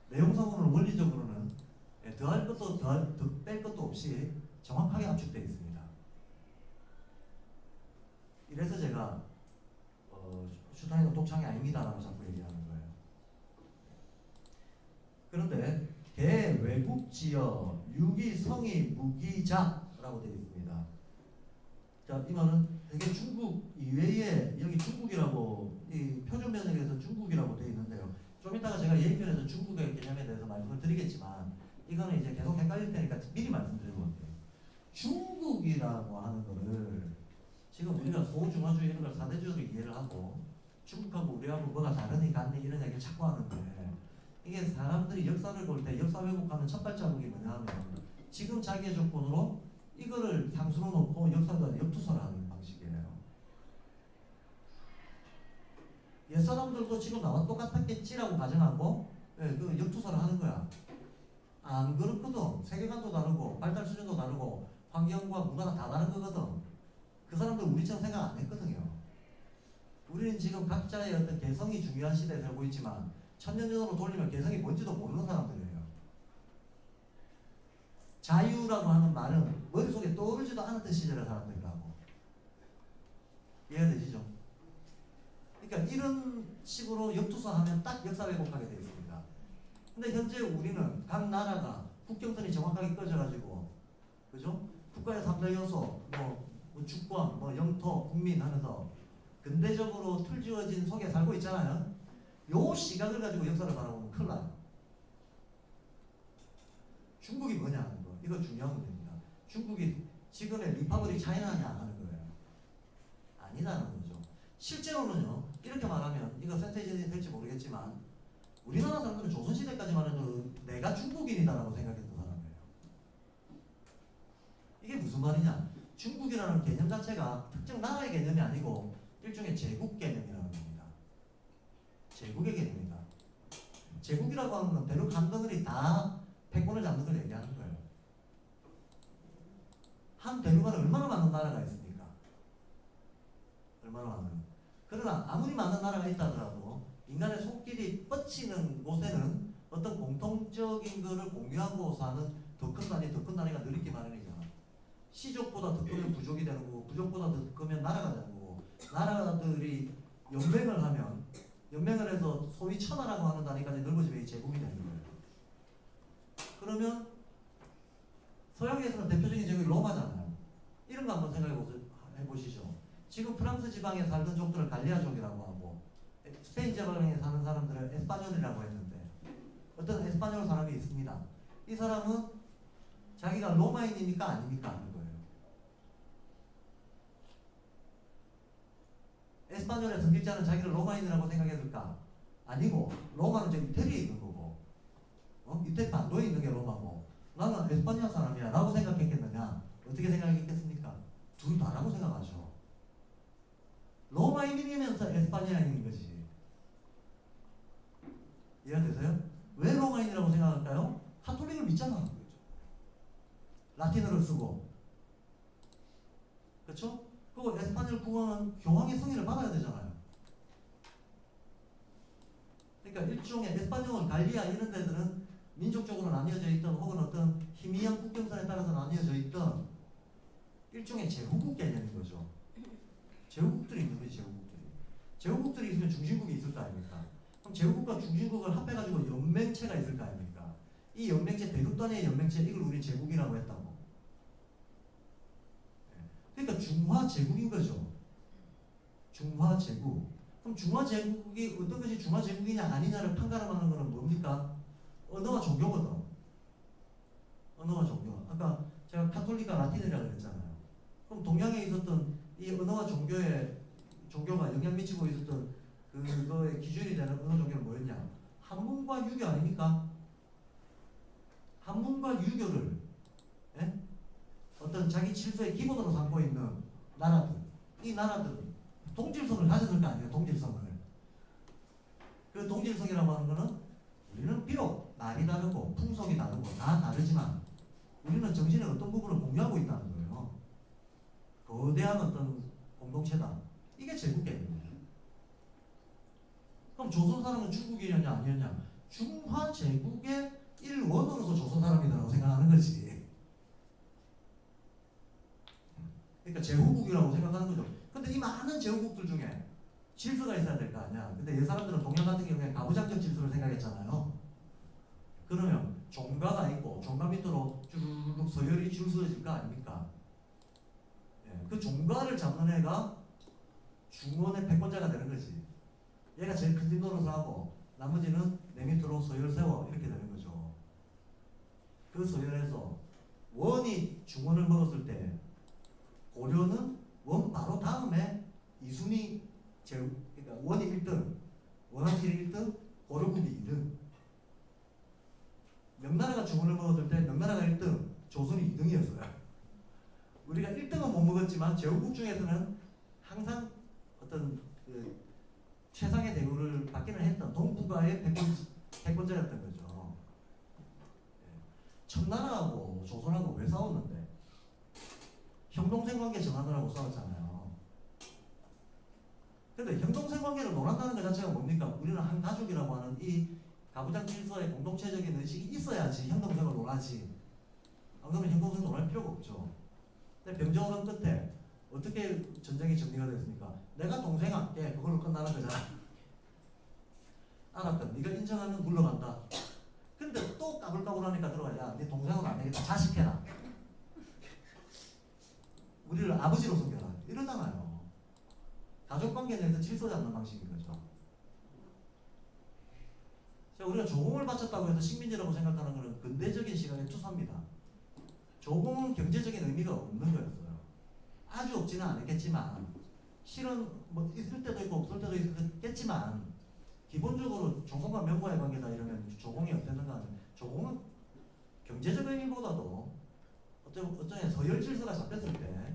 내용상으로는 원리적으로는 더할 것도 더 뺄 것도 없이 정확하게 압축되어 있습니다. 이래서 제가 슈타이너 독창이 아닙니다라고 자꾸 얘기하는 거예요. 그런데 개, 외국, 지어, 유기, 성이, 무기자라고 되어 있습니다. 자, 이 말은 되게 중국 이외에 여기 중국이라고 이 표준 번역에서 중국이라고 되어 있는데요. 좀 이따가 제가 예편에서 중국의 개념에 대해서 말씀을 드리겠지만 이거는 이제 계속 헷갈릴 테니까 미리 말씀드리고 할게요. 중국이라고 하는 거를 지금 우리가 소중화주의 이런 걸 사대주의로 이해를 하고 중국하고 우리하고 뭐가 다르니 같니 이런 얘기를 자꾸 하는데 이게 사람들이 역사를 볼 때 역사 왜곡하는 첫 발자국이 뭐냐 하면 지금 자기의 조건으로 이거를 상수로 놓고 역사가 역투설을 하는 방식이에요. 옛사람들도 지금 나와 똑같았겠지라고 가정하고 그 역투설을 하는 거야. 안 그렇거든. 세계관도 다르고 발달 수준도 다르고 환경과 문화가 다 다른 거거든. 그 사람들 우리처럼 생각 안 했거든요. 우리는 지금 각자의 어떤 개성이 중요한 시대에 살고 있지만 천년 전으로 돌리면 개성이 뭔지도 모르는 사람들이에요. 자유라고 하는 말은 머릿속에 떠오르지도 않았던 시절의 사람들이라고. 이해가 되시죠? 그러니까 이런 식으로 역투사하면 딱 역사 왜곡하게 되어 있습니다. 근데 현재 우리는 각 나라가 국경선이 정확하게 꺼져가지고, 그죠? 국가의 3대 요소, 뭐 주권, 영토, 국민 하면서 근대적으로 틀지어진 속에 살고 있잖아요. 요 시각을 가지고 역사를 바라보면 큰일 나요. 중국이 뭐냐 하는 거. 이거 중요한 문제입니다. 중국이 지금의 리퍼블릭 차이나냐 하는 거예요. 아니라는 거죠. 실제로는요, 이렇게 말하면 이거 센세이션이 될지 모르겠지만 우리나라 사람들은 조선시대까지만 해도 내가 중국인이다라고 생각했던 사람이에요. 이게 무슨 말이냐? 중국이라는 개념 자체가 특정 나라의 개념이 아니고 일종의 제국 개념이라는 겁니다. 제국의 개념이다. 제국이라고 하는 건 대륙 한 덩어리 다 패권을 잡는 걸 얘기하는 거예요. 한 대륙 안에 얼마나 많은 나라가 있습니까? 얼마나 많은. 그러나 아무리 많은 나라가 있다 하더라도 인간의 손길이 뻗치는 곳에는 어떤 공통적인 것을 공유하고 사는 더 큰 나라가 늘 있기 마련이잖아. 시족보다 더 크면 부족이 되는 거고 부족보다 더 크면 나라가 되는 거고 나라들이 연맹을 해서 소위 천하라고 하는 단위까지 넓어지면 제국이 되는 거예요. 그러면 서양에서는 대표적인 제국이 로마잖아요. 이런 거 한번 생각해 보시죠. 지금 프랑스 지방에 살던 족들을 갈리아족이라고 하고 스페인 지방에 사는 사람들을 에스파뇰이라고 했는데 어떤 에스파뇰 사람이 있습니다. 이 사람은 자기가 로마인이니까 아닙니까 하는 거예요. 에스파뇰의 선길자는 자기를 로마인이라고 생각했을까? 아니고 로마는 저 이태리에 있는 거고 이태리 반도에 있는 게 로마고 나는 에스파냐 사람이야 라고 생각했겠느냐? 어떻게 생각했겠습니까? 둘 다라고 생각하죠. 로마인이면서 에스파냐인인 거지. 이해되세요? 왜 로마인이라고 생각할까요? 카톨릭을 믿잖아. 라틴어를 쓰고. 그렇죠? 그리고 에스파뇰 국왕은 교황의 승인을 받아야 되잖아요. 그러니까 일종의 에스파뇰, 갈리아 이런 데들은 민족적으로 나뉘어져 있던 혹은 어떤 희미한 국경선에 따라서 나뉘어져 있던 일종의 제후국 개념인 거죠. 제후국들이 있는 거지, 제후국들이. 제후국들이 있으면 중심국이 있을 거 아닙니까? 그럼 제후국과 중심국을 합해가지고 연맹체가 있을 거 아닙니까? 이 연맹체, 대륙 단위의 연맹체, 이걸 우리 제국이라고 했다고. 그러니까 중화제국인 거죠. 중화제국. 그럼 중화제국이 어떤 것이 중화제국이냐 아니냐를 판가름하는 것은 뭡니까? 언어와 종교거든. 언어와 종교. 아까 제가 카톨릭과 라틴이라고 그랬잖아요. 그럼 동양에 있었던 이 언어와 종교가 영향 미치고 있었던 그거의 기준이 되는 언어 종교는 뭐였냐? 한문과 유교 아닙니까? 한문과 유교를 어떤 자기 질서의 기본으로 삼고 있는 나라들, 이 나라들은 동질성을 가졌을 거 아니에요. 동질성을. 그 동질성이라고 하는 거는 우리는 비록 말이 다르고 풍속이 다르고 다 다르지만 우리는 정신의 어떤 부분을 공유하고 있다는 거예요. 거대한 어떤 공동체다. 이게 제국 개념이에요. 그럼 조선 사람은 중국이었냐 아니었냐? 중화 제국의 일원으로서 조선 사람이라고 생각하는 거지. 그러니까 제후국이라고 생각하는 거죠. 근데 이 많은 제후국들 중에 질서가 있어야 될 거 아니야. 근데 이 사람들은 동양 같은 경우에 가부장적 질서를 생각했잖아요. 그러면 종가가 있고 종가 밑으로 쭉 서열이 줄 서질 거 아닙니까? 그 종가를 잡는 애가 중원의 패권자가 되는 거지. 얘가 제일 큰 집 노릇을 하고 나머지는 내 밑으로 서열 세워 이렇게 되는 거죠. 그 서열에서 원이 중원을 먹었을 때 고려는 원 바로 다음에 이순이 그러니까 원이 1등, 원한실이 1등, 고려군이 2등. 명나라가 중원을 먹었을 때 명나라가 1등, 조선이 2등이었어요. 우리가 1등은 못 먹었지만 제후국 중에서는 항상 어떤 최상의 대우를 받기는 했던 동북아의 패권자였던 거죠. 청나라하고 조선하고 왜 싸웠는데? 형동생 관계 정하느라고 싸웠잖아요. 근데 형동생 관계를 논한다는 것 자체가 뭡니까? 우리는 한 가족이라고 하는 이 가부장 질서의 공동체적인 의식이 있어야지 형동생을 논하지. 안 그러면 형동생 논할 필요가 없죠. 근데 병정은 끝에 어떻게 전쟁이 정리가 됐습니까? 내가 동생 할게. 그걸로 끝나는 거잖아. 알았다. 네가 인정하면 물러간다. 근데 또 까불까불하니까 들어가야 네 동생은 안 되겠다. 자식해라. 우리를 아버지로 섬겨라. 이러잖아요. 가족관계에 대해서 질서 잡는 방식인 거죠. 자, 우리가 조공을 바쳤다고 해서 식민지라고 생각하는 것은 근대적인 시각의 투사입니다. 조공은 경제적인 의미가 없는 거였어요. 아주 없지는 않았겠지만 실은 뭐 있을 때도 있고 없을 때도 있겠지만 기본적으로 조공과 명과의 관계다 이러면 조공이 어땠는가 하면 조공은 경제적 의미보다도 어쩌면 서열 질서가 잡혔을 때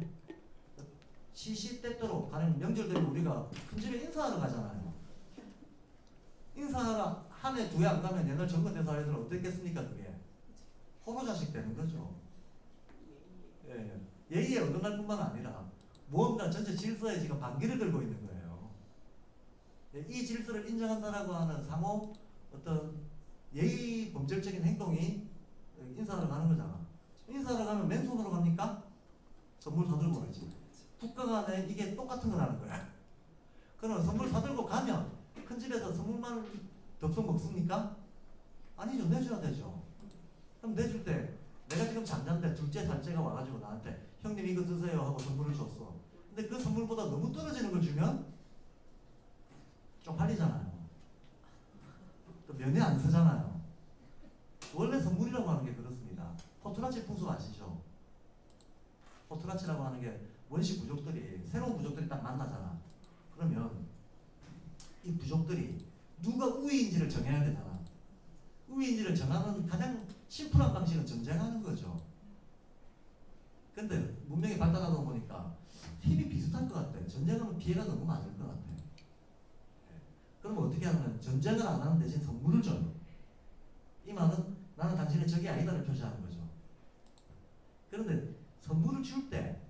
시시때때로 가령 명절 되면 우리가 큰 집에 인사하러 가잖아요. 인사하러 한 해 두 해 안 가면 옛날 정권대사에서는 어땠겠습니까? 그게 호로자식 되는 거죠. 예, 예의에 어긋날 뿐만 아니라 무언가 전체 질서에 지금 반기를 들고 있는 거예요. 예, 이 질서를 인정한다라고 하는 상호 어떤 예의 범절적인 행동이 인사하러 가는 거잖아. 인사하러 가면 맨손으로 갑니까? 선물 사들고 가지. 국가 간에 이게 똑같은 거라는 거야. 그러면 선물 사들고 가면 큰 집에서 선물만 덥석 먹습니까? 아니죠. 내줘야 되죠. 그럼 내줄 때 내가 지금 잠잔데 둘째, 살째가 와가지고 나한테 형님 이거 드세요 하고 선물을 줬어. 근데 근데 그 선물보다 너무 떨어지는 걸 주면 쪽팔리잖아요. 또 면에 안 서잖아요. 원래 선물이라고 하는 게 그렇습니다. 포트라치 풍습 아시죠? 포트라치라고 하는 게 원시 부족들이 새로운 부족들이 딱 만나잖아. 그러면 이 부족들이 누가 우위인지를 정해야 되잖아. 우위인지를 정하는 가장 심플한 방식은 전쟁하는 거죠. 근데 문명이 발달하다 보니까 힘이 비슷할 것 같아. 전쟁하면 피해가 너무 많을 것 같아. 그러면 어떻게 하냐면 전쟁을 안 하는 대신 선물을 줘요. 이 말은 나는 당신의 적이 아니다를 표시하는 거죠. 그런데 선물을 줄 때,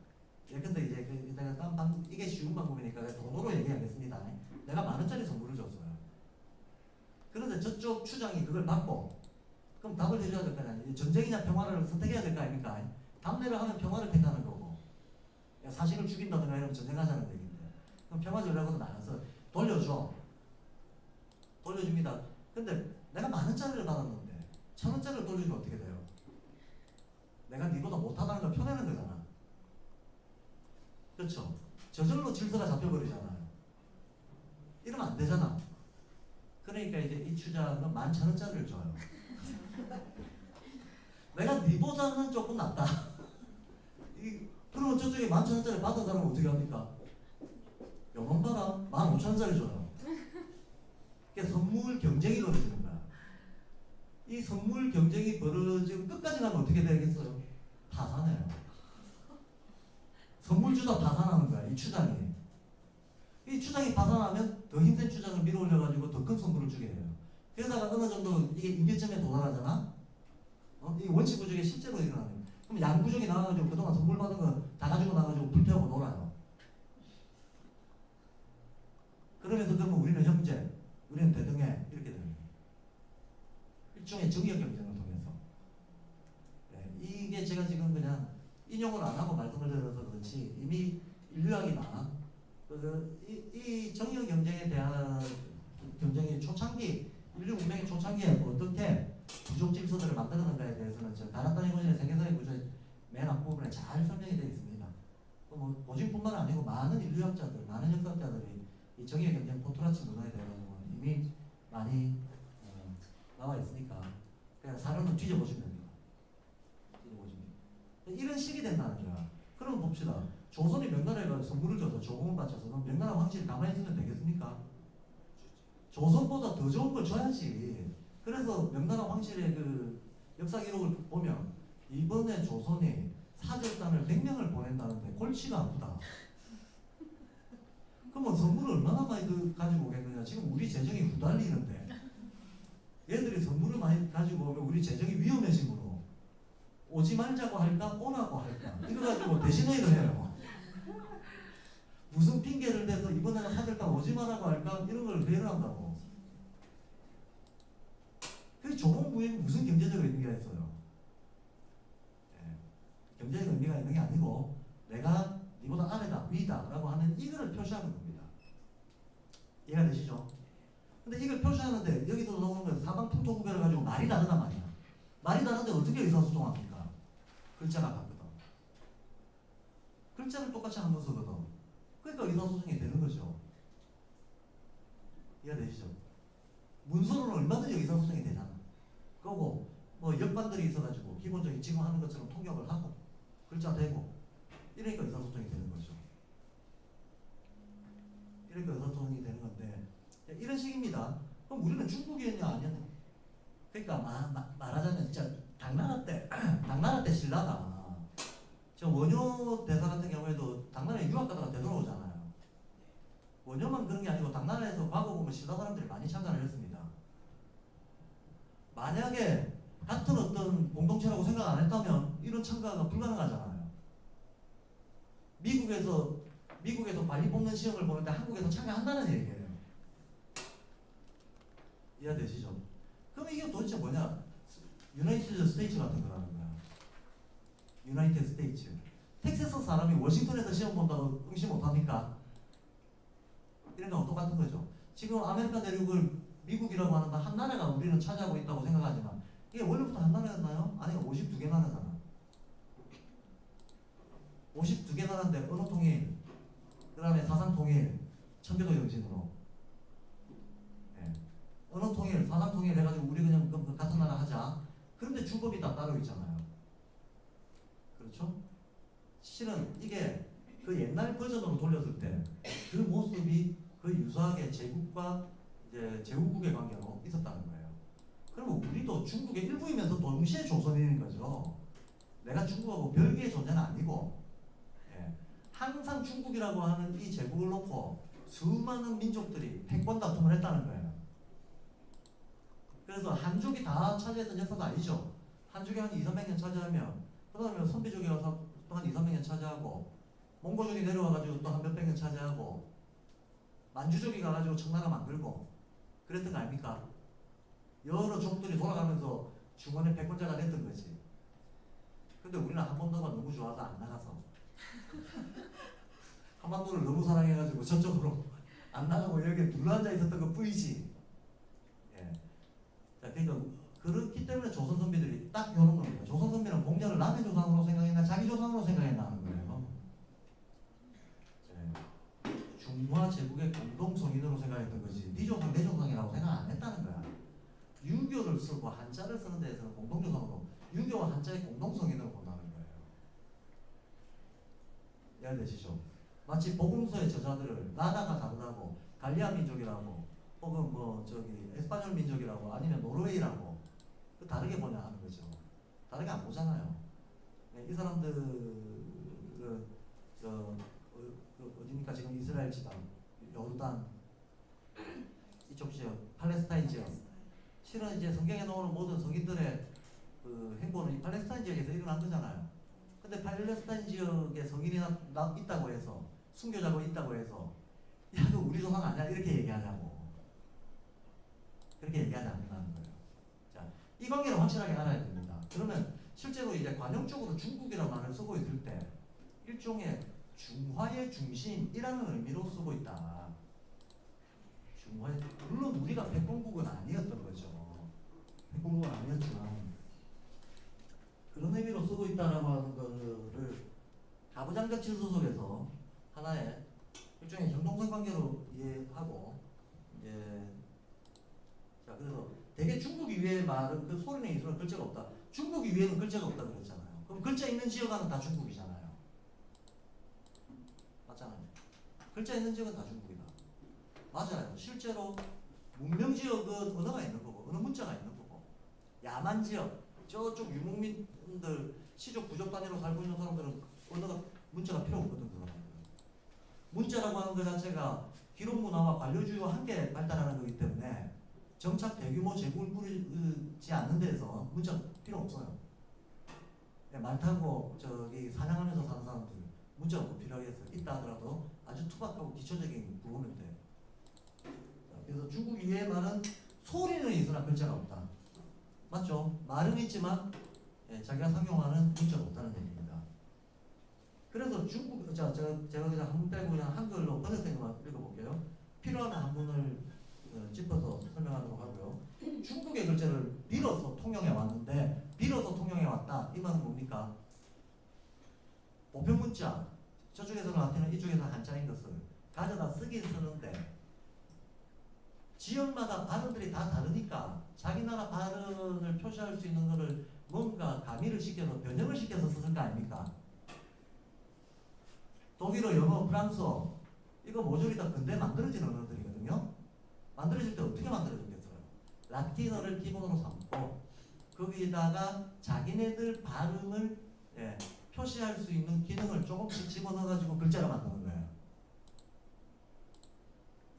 근데 이제 내가 이게 쉬운 방법이니까 돈으로 얘기하겠습니다. 내가 10,000원짜리 선물을 줬어요. 그런데 저쪽 추장이 그걸 받고, 그럼 답을 해줘야 될 거 아니에요. 전쟁이냐 평화를 선택해야 될 거 아닙니까? 담례를 하면 평화를 택하는 거고, 사실을 죽인다든가 이러면 전쟁하자는 얘기인데, 그럼 평화 전략으로 나가서 돌려줍니다. 근데 내가 10,000원짜리를 받았는데 1,000원짜리를 돌려주면 어떻게 돼요? 내가 니보다 못하다는 걸 표내는 거잖아. 그렇죠? 저절로 질서가 잡혀버리잖아요. 이러면 안 되잖아. 그러니까 이제 이 추장은 11,000원짜리를 줘요. 내가 니보다는 조금 낫다. 그러면 저쪽에 11,000원짜리 받은 사람은 어떻게 합니까? 요만 봐라. 15,000원짜리 줘요. 그러니까 선물 경쟁이 벌어지는 거야. 이 선물 경쟁이 벌어지고 끝까지 가면 어떻게 되겠어요? 파산해요. 선물 주다 파산하는 거야, 이 추장이. 이 추장이 파산하면 더 힘든 추장을 밀어 올려가지고 더 큰 선물을 주게 해요. 그러다가 어느 정도 이게 임계점에 도달하잖아? 이 원시 부족이 실제로 일어나요. 그럼 양 부족이 나와가지고 그동안 선물 받은 거 다 가지고 나가지고 불태우고 놀아요. 그러면서 그러면 우리는 형제, 우리는 대등해 이렇게 되는 거예요. 일종의 정의의 경쟁을 통해서. 이게 제가 지금 그냥 인용을 안 하고 말씀을 드려서 그렇지 이미 인류학이나 이 정의의 경쟁에 대한 경쟁의 초창기, 인류 문명의 초창기에 어떻게 부족 질서들을 만드는가에 대해서는 저 다락단위 고전의 세계사의 구조의 맨 앞부분에 잘 설명이 되어 있습니다. 뭐 고진뿐만 아니고 많은 인류학자들, 많은 역사학자들이 이 정의의 경쟁 포트라치 문화에 대해서는 이미 많이 나와 있으니까 그냥 사료는 뒤져보시면 됩니다. 이런 식이 된다는 거야. 그럼 봅시다. 조선이 명나라에 가서 선물을 줘서 조공을 바쳐서 그럼 명나라 황실이 가만히 있으면 되겠습니까? 조선보다 더 좋은 걸 줘야지. 그래서 명나라 황실의 그 역사 기록을 보면 이번에 조선이 사절단을 100명을 보낸다는데 골치가 아프다. 그러면 선물을 얼마나 많이 가지고 오겠느냐. 지금 우리 재정이 후달리는데 얘들이 선물을 많이 가지고 오면 우리 재정이 위험해지므로 오지 말자고 할까 오라고 할까 이거 가지고 대신회의를 해요. 무슨 핑계를 대서 이번에는 사절단 오지 말라고 할까 이런 걸 회의를 한다고. 그래서 조공 부인 무슨 경제적 의미가 있어요? 경제적 의미가 있는 게 아니고 내가 니보다 아래다 위다 라고 하는 이거를 표시하는 겁니다. 이해가 되시죠? 근데 이걸 표시하는데 여기도 나오는 거예요. 사방풍토구별을 가지고 말이 다르단 말이야. 말이 다른데 어떻게 의사소통합니까? 글자가 같거든. 글자를 똑같이 한번 쓰거든. 그러니까 의사소통이 되는 거죠. 이해가 되시죠? 문서로는 얼마든지 의사소통이 되잖아. 그리고 뭐 역관들이 있어가지고 기본적인 지금 하는 것처럼 통역을 하고 글자 대고 이러니까 의사소통이 되는 거죠. 이러니까 의사소통이 되는 건데 이런 식입니다. 그럼 우리는 중국이었냐 아니었냐? 그러니까 말하자면 진짜 당나라 때 신라가 저 원효 대사 같은 경우에도 당나라에 유학 가다가 되돌아오잖아요. 원효만 그런 게 아니고 당나라에서 과거 보면 신라 사람들이 많이 참가를 했습니다. 만약에 같은 어떤 공동체라고 생각 안 했다면 이런 참가가 불가능하잖아요. 미국에서 관리 뽑는 시험을 보는데 한국에서 참가한다는 얘기예요. 이해되시죠? 그럼 이게 도대체 뭐냐? 유나이티드 스테이츠 같은 거라는 거야. 유나이티드 스테이츠. 텍사스 사람이 워싱턴에서 시험 본다고 응시 못합니까? 이런 거랑 똑같은 거죠. 지금 아메리카 대륙을 미국이라고 하는 건 한 나라가 우리는 차지하고 있다고 생각하지만 이게 원래부터 한 나라였나요? 아니 52개 나라잖아. 52개 나라인데 언어 통일 사상 통일, 청교도 영진으로. 예. 언어 통일, 사상 통일 해가지고 우리 그냥 그 같은 나라 하자. 그런데 주법이 다 따로 있잖아요. 그렇죠? 실은 이게 그 옛날 버전으로 돌렸을 때 그 모습이 그 유사하게 제국과 이제 제후국의 관계로 있었다는 거예요. 그러면 우리도 중국의 일부이면서 동시에 조선인인 거죠. 내가 중국하고 별개의 존재는 아니고, 예. 항상 중국이라고 하는 이 제국을 놓고 수많은 민족들이 패권 다툼을 했다는 거예요. 그래서 한족이 다 차지했던 역사도 아니죠. 한족이 한 2, 300년 차지하면 그 다음에 선비족이 와서 또 한 2, 300년 차지하고, 몽고족이 내려와가지고 또 한 몇백 년 차지하고, 만주족이 가가지고 청나라 만들고 그랬던 거 아닙니까? 여러 족들이 돌아가면서 중원의 패권자가 됐던 거지. 근데 우리는 한반도가 너무 좋아서 안 나가서 한반도를 너무 사랑해가지고 저쪽으로 안 나가고 여기에 둘러앉아 있었던 것 뿐이지. 예. 자, 그러니까 그렇기 때문에 조선 선비들이 딱 이런 겁니다. 조선 선비는 공자를 남의 조상으로 생각했나 자기 조상으로 생각했나 하는 거예요. 중화 제국의 공동 성인으로 생각했던 거지 네 조상 내 조상이라고 생각 안 했다는 거야. 유교를 쓰고 한자를 쓰는 데에서는 공동조상으로 유교와 한자의 공동 성인으로 본다는 거예요. 이해되시죠? 마치 복음서의 저자들을 나라가 다르다고 갈리아 민족이라고 혹은 뭐 저기 에스파뇰 민족이라고 아니면 노르웨이라고 그 다르게 보냐 하는 거죠. 다르게 안 보잖아요. 이 사람들은 어디입니까? 지금 이스라엘 지방, 요르단 이쪽 지역, 팔레스타인 지역. 실은 이제 성경에 나오는 모든 성인들의 그 행보는 이 팔레스타인 지역에서 일어난 거잖아요. 근데 팔레스타인 지역에 성인이 있다고 해서 순교자가 있다고 해서 야, 너 우리 조상 아니야? 이렇게 얘기하냐고. 그렇게 얘기하지 않는다는 거예요. 자, 이 관계를 확실하게 알아야 됩니다. 그러면 실제로 이제 관용적으로 중국이라는 말을 쓰고 있을 때 일종의 중화의 중심이라는 의미로 쓰고 있다. 중화의, 물론 우리가 패권국은 아니었던 거죠. 패권국은 아니었지만 그런 의미로 쓰고 있다라고 하는 거를 가부장적 질서 속에서 하나의 일종의 형동성 관계로 이해하고 이제 자 그래서 대개 중국 이외의 말은 그 소리내 이수는 글자가 없다. 중국 이외에는 글자가 없다 그랬잖아요. 그럼 글자 있는 지역은 다 중국이잖아요. 맞잖아요. 글자 있는 지역은 다 중국이다. 맞아요. 실제로 문명 지역은 언어가 있는 거고 언어 문자가 있는 거고 야만 지역 저쪽 유목민들 시족 부족 단위로 살고 있는 사람들은 언어가 문자가 필요 없거든. 그 사람들은 문자라고 하는 것 자체가 기록 문화와 관료주의와 함께 발달하는 거기 때문에 정착 대규모 제국을 꾸리지 않는 데서 문자 필요 없어요. 말 타고 저기 사냥하면서 사는 사람들 문자가 뭐 필요하겠어요. 있다 하더라도 아주 투박하고 기초적인 부분일 때. 그래서 중국 이외의 말은 소리는 있으나 글자가 없다. 맞죠? 말은 있지만 자기가 상용하는 문자가 없다는 얘기입니다. 그래서 중국 제가 그냥 한문 빼고 그냥 한글로 번역된 것만 읽어볼게요. 필요하면 한문을 짚어서 설명하도록 하고요. 중국의 글자를 빌어서 통용해 왔는데 빌어서 통용해 왔다. 이 말은 뭡니까? 보편 문자 저쪽에서 라틴어 이쪽에서 한자인 것을 가져다 쓰긴 쓰는데 지역마다 발음들이 다 다르니까 자기 나라 발음을 표시할 수 있는 것을 뭔가 가미를 시켜서 변형을 시켜서 썼을 거 아닙니까? 독일어, 영어, 프랑스어 이거 모조리 다 근대 만들어진 언어들이거든요. 만들어질 때 어떻게 만들어졌겠어요? 라틴어를 기본으로 삼고 거기다가 자기네들 발음을 표시할 수 있는 기능을 조금씩 집어넣어가지고 글자를 만드는 거예요.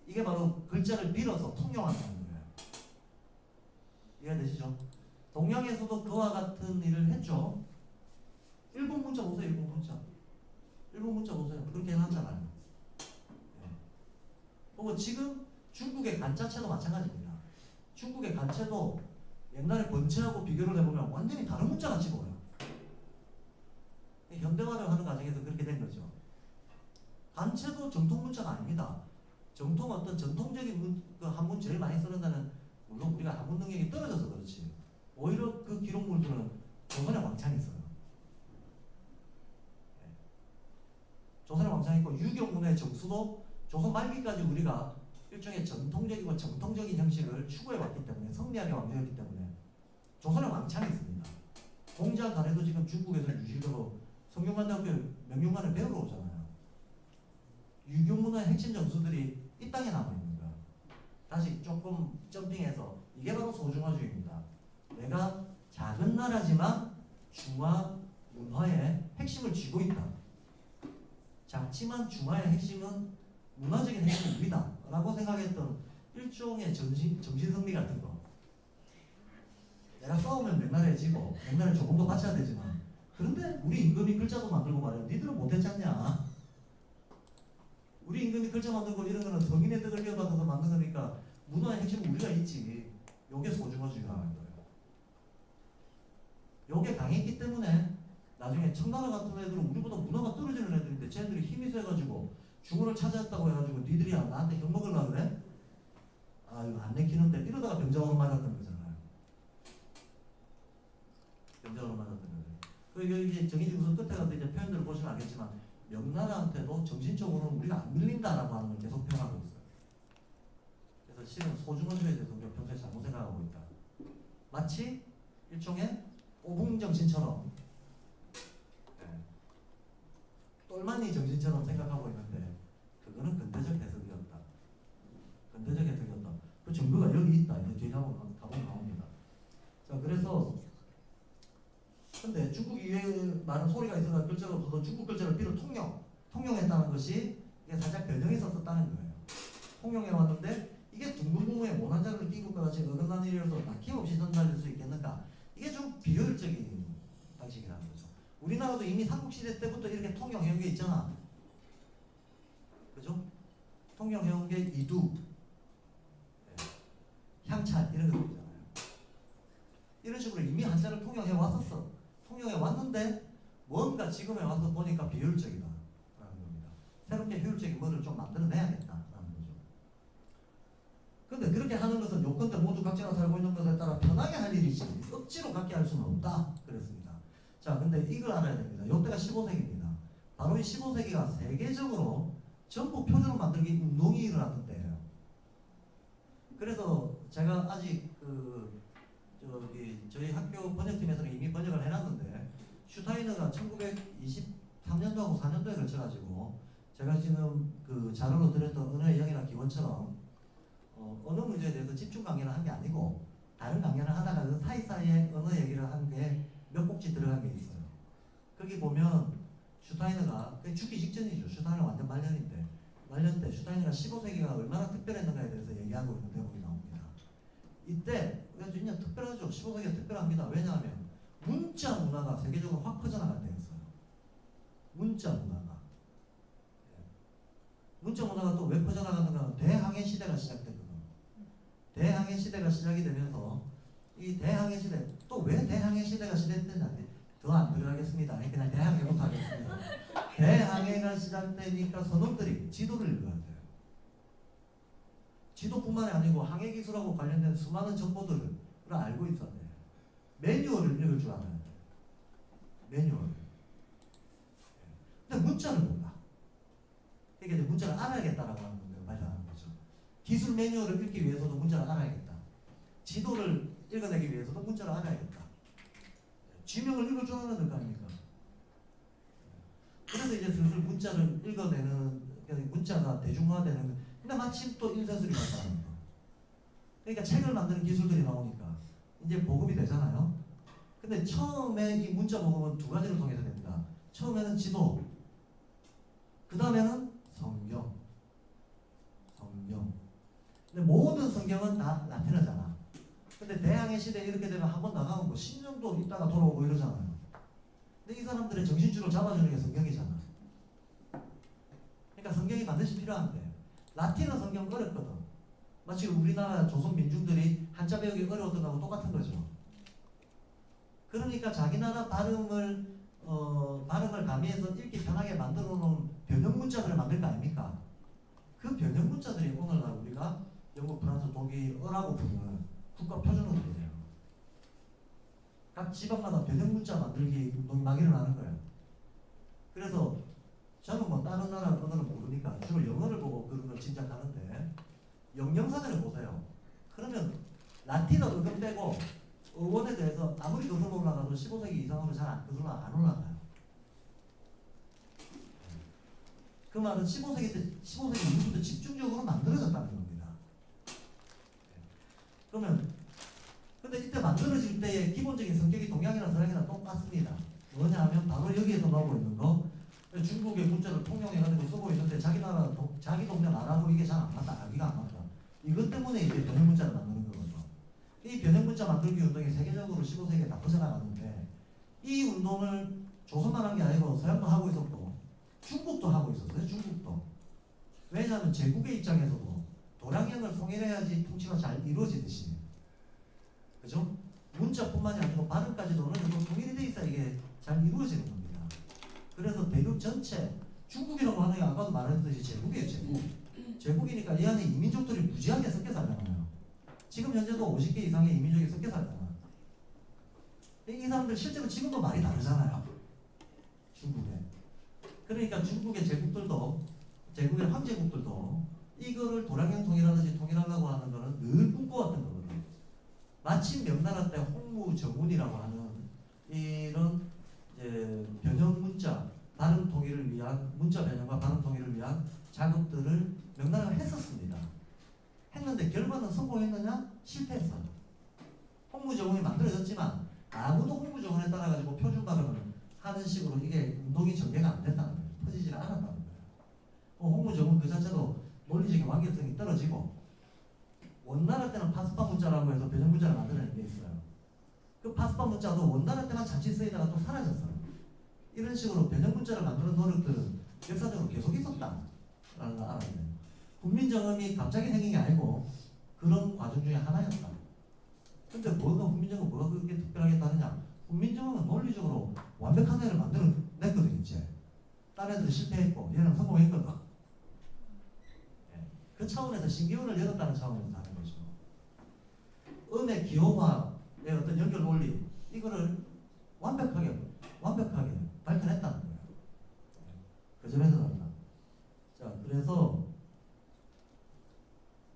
이게 바로 글자를 빌어서 통용한다는 거예요. 이해되시죠? 동양에서도 그와 같은 일을 했죠. 일본 문자 보세요. 일본 문자. 일본 문자 보세요. 그렇게 해놨잖아요. 그리고 지금 중국의 간자체도 마찬가지입니다. 중국의 간체도 옛날에 번체하고 비교를 해보면 완전히 다른 문자 같이 보여요. 현대화를 하는 과정에서 그렇게 된 거죠. 간체도 정통 문자가 아닙니다. 정통 어떤 전통적인 그 한문 제일 많이 쓰는 데는 물론 우리가 한문 능력이 떨어져서 그렇지. 오히려 그 기록물들은 조선의 왕창이 있어요. 조선의 왕창이 있고 유교문의 정수도 조선 말기까지 우리가 일종의 전통적이고 정통적인 형식을 추구해왔기 때문에 성리학의 왕조였기 때문에 조선의 왕창이 있습니다. 공자 가래도 지금 중국에서 유식으로 성균관대학교 명륜관에 배우러 오잖아요. 유교문화의 핵심 정수들이 이 땅에 남아있는 거야. 다시 조금 점핑해서 이게 바로 소중화주의입니다. 내가 작은 나라지만 중화 문화의 핵심을 쥐고 있다. 작지만 중화의 핵심은 문화적인 핵심은 우리다 라고 생각했던 일종의 정신승리 같은 거. 내가 싸우면 맥날에 지고 맥날에 조금 더 받쳐야 되지만 그런데 우리 임금이 글자도 만들고 말이야. 니들은 못했잖냐. 우리 임금이 글자 만들고 이런 거는 성인의 뜻을 이어받아서 만든 거니까 문화의 핵심은 우리가 있지. 요게 소중화주의라는 거예요. 요게 강했기 때문에 나중에 청나라 같은 애들은 우리보다 문화가 떨어지는 애들인데 쟤네들이 힘이 세가지고 중원을 찾아왔다고 해가지고 니들이 나한테 형 먹으려고 그래? 아 이거 안 내키는데 이러다가 병자호로 맞았던 거잖아요. 병자호로 맞았던 거죠. 그 이제 정의지구서 끝에 가서 이제 표현들을 보시면 알겠지만 명나라한테도 정신적으로는 우리가 안 밀린다라고 하는 걸 계속 표현하고 있어요. 그래서 실은 소중원주의에 대해서 우리가 평소에 잘못 생각하고 있다. 마치 일종의 오붕정신처럼 똘마니 정신처럼 생각하고 있는데 그거는 근대적 해석이었다. 근대적 해석이었다. 그 증거가 여기 있다. 이제 뒤에 가보면 나옵니다. 자, 그래서 근데 중국 이외에 많은 소리가 있어서 글자가 없어서 중국 글자를 비로 통용했다는 것이 이게 살짝 변형해서 썼다는 거예요. 통용해 왔는데 이게 둥근붕에 모난자를 낀 것과 같이 어긋난 일이라서 막힘없이 전달될 수 있겠는가? 이게 좀 비효율적인 방식이라는 거죠. 우리나라도 이미 삼국시대 때부터 이렇게 통용해온 게 있잖아. 그죠? 통용해온 게 이두, 향찰 이런 것들 있잖아요. 이런 식으로 이미 한자를 통용해 왔었어. 통용해 왔는데 뭔가 지금에 와서 보니까 비효율적이다 라는 겁니다. 새롭게 효율적인 뭐를 좀 만들어내야겠다라는 거죠. 근데 그렇게 하는 것은 요건대 모두 각자가 살고 있는 것에 따라 편하게 할 일이지 억지로 갖게 할 수는 없다 그랬습니다. 자, 근데 이걸 알아야 됩니다. 요때가 15세기입니다. 바로 이 15세기가 세계적으로 전부 표준어 만들기 운동이 일어났던 때예요. 그래서 제가 아직 저희 학교 번역팀에서는 이미 번역을 해놨는데 슈타이너가 1923년도하고 4년도에 걸쳐가지고 제가 지금 그 자료로 드렸던 언어의 영이나 기원처럼 언어 문제에 대해서 집중 강연을 한 게 아니고 다른 강연을 하다가 그 사이사이에 언어 얘기를 한 게 몇 곡지 들어간 게 있어요. 거기 보면 슈타이너가 죽기 직전이죠. 슈타이너 완전 말년인데 말년 때 슈타이너가 15세기가 얼마나 특별했는가에 대해서 얘기하고 있는 대목이 나옵니다. 이때 진짜 특별하죠. 15세기가 특별합니다. 왜냐하면 문자 문화가 세계적으로 확 퍼져나갈 때였어요. 문자 문화가. 문자 문화가 또 왜 퍼져나가는가? 대항해 시대가 시작되거든요. 대항해 시대가 시작이 되면서 이 대항해 시대 또 왜 대항해 시대가 시작됐는지 더 안 들어가겠습니다. 그냥 대항해부터 하겠습니다. 대항해가 시작되니까 선원들이 지도를 읽어야 돼요. 지도뿐만이 아니고 항해 기술하고 관련된 수많은 정보들을 알고 있어야 돼요. 매뉴얼을 읽을 줄 알아야 돼요. 매뉴얼. 근데 문자를 몰라. 그러니까 이제 문자를 알아야겠다라고 하는 건데 말하는 거죠. 기술 매뉴얼을 읽기 위해서도 문자를 알아야겠다. 지도를 읽어내기 위해서도 문자를 알아야겠다. 지명을 읽을 줄 알아야 될 거 아닙니까? 그래서 이제 슬슬 문자를 읽어내는, 문자가 대중화되는, 근데 마침 또 인쇄술이 나타나는 거. 그러니까 책을 만드는 기술들이 나오니까 이제 보급이 되잖아요. 근데 처음에 이 문자 보급은 두 가지를 통해서 됩니다. 처음에는 지도, 그 다음에는 성경. 근데 모든 성경은 다 라틴어잖아. 근데 대항해 시대 이렇게 되면 한 번 나가면 뭐 10년도 있다가 돌아오고 이러잖아요. 근데 이 사람들의 정신줄을 잡아주는 게 성경이잖아. 그러니까 성경이 반드시 필요한데 라틴어 성경 어렵거든. 마치 우리나라 조선 민중들이 한자 배우기 어려웠던 거하고 똑같은 거죠. 그러니까 자기 나라 발음을 가미해서 읽기 편하게 만들어 놓은 변형 문자들을 만들 거 아닙니까? 그 변형 문자들이 오늘날 우리가 영국, 프랑스, 독일어라고 부르는 국가 표준어들이에요. 각 지방마다 변형 문자 만들기 운동이 막 일어나는 거예요. 그래서 저는 뭐 다른 나라 언어를 모르니까 주로 영어를 보고 그런 걸 짐작하는데 영영사전을 보세요. 그러면 라틴어 어근 빼고 어원에 대해서 아무리 거슬러 올라가도 15세기 이상으로 잘 거슬러 안 올라가요. 그 말은 15세기 이후부터 집중적으로 만들어졌다는 겁니다. 그러면 근데 이때 만들어질 때의 기본적인 성격이 동양이나 서양이나 똑같습니다. 뭐냐 하면 바로 여기에서 나오고 있는 거 중국의 문자를 통용해가지고 쓰고 있는데 자기 나라 자기 동네 말하고 이게 잘 안 맞다. 아기가 안 맞다. 이것 때문에 이제 변형 문자를 만드는 거거든요. 이 변형 문자 만들기 운동이 세계적으로 15세기에 다 퍼져나갔는데 이 운동을 조선만 한 게 아니고 서양도 하고 있었고 중국도 하고 있었어요. 중국도. 왜냐하면 제국의 입장에서도 도량형을 통일해야지 통치가 잘 이루어지듯이 그죠? 문자뿐만이 아니고 발음까지도 어느 정도 통일이 돼 있어야 이게 잘 이루어지는 겁니다. 그래서 대륙 전체 중국이라고 하는 게 아까도 말했듯이 제국이에요. 제국이니까 이 안에 이민족들이 무지하게 섞여 살잖아요. 지금 현재도 50개 이상의 이민족이 섞여 살잖아요. 이 사람들 실제로 지금도 말이 다르잖아요. 중국에. 그러니까 중국의 제국들도 제국의 황제국들도 이거를 도량형 통일하듯이 통일하려고 하는 거는 늘 꿈꿔왔던 거거든요. 마침 명나라 때 홍무정운이라고 하는 이런 이제 변형 문자 발음 통일을 위한 문자 변형과 발음 통일을 위한 작업들을 명나라가 했었습니다. 했는데 결과는 성공했느냐? 실패했어요. 홍무정운이 만들어졌지만 아무도 홍무정운에 따라가지고 표준 발음을 하는 식으로 이게 운동이 전개가 안 된다는 거예요. 퍼지질 않았다는 거예요. 홍무정운 그 자체도 논리적인 완결성이 떨어지고 원나라 때는 파스파 문자라고 해서 변형 문자를 만들어낸 게 있어요. 그 파스파 문자도 원나라 때만 잠시 쓰이다가 또 사라졌어요. 이런 식으로 변형 문자를 만드는 노력들은 역사적으로 계속 있었다라는 걸 알아야 돼요. 훈민정음이 갑자기 생긴 게 아니고 그런 과정 중에 하나였다. 근데 훈민정음 뭐가 그렇게 특별하게 다르냐? 훈민정음은 논리적으로 완벽한 애를 만들어냈거든 이제. 딴 애들은 실패했고 얘는 성공했거든. 그 차원에서 신기원을 열었다는 차원에서 다른 거죠. 음의 기호화의 어떤 연결 원리 이거를 완벽하게 밝혀냈다는 거예요. 그 점에서 다르다. 자, 그래서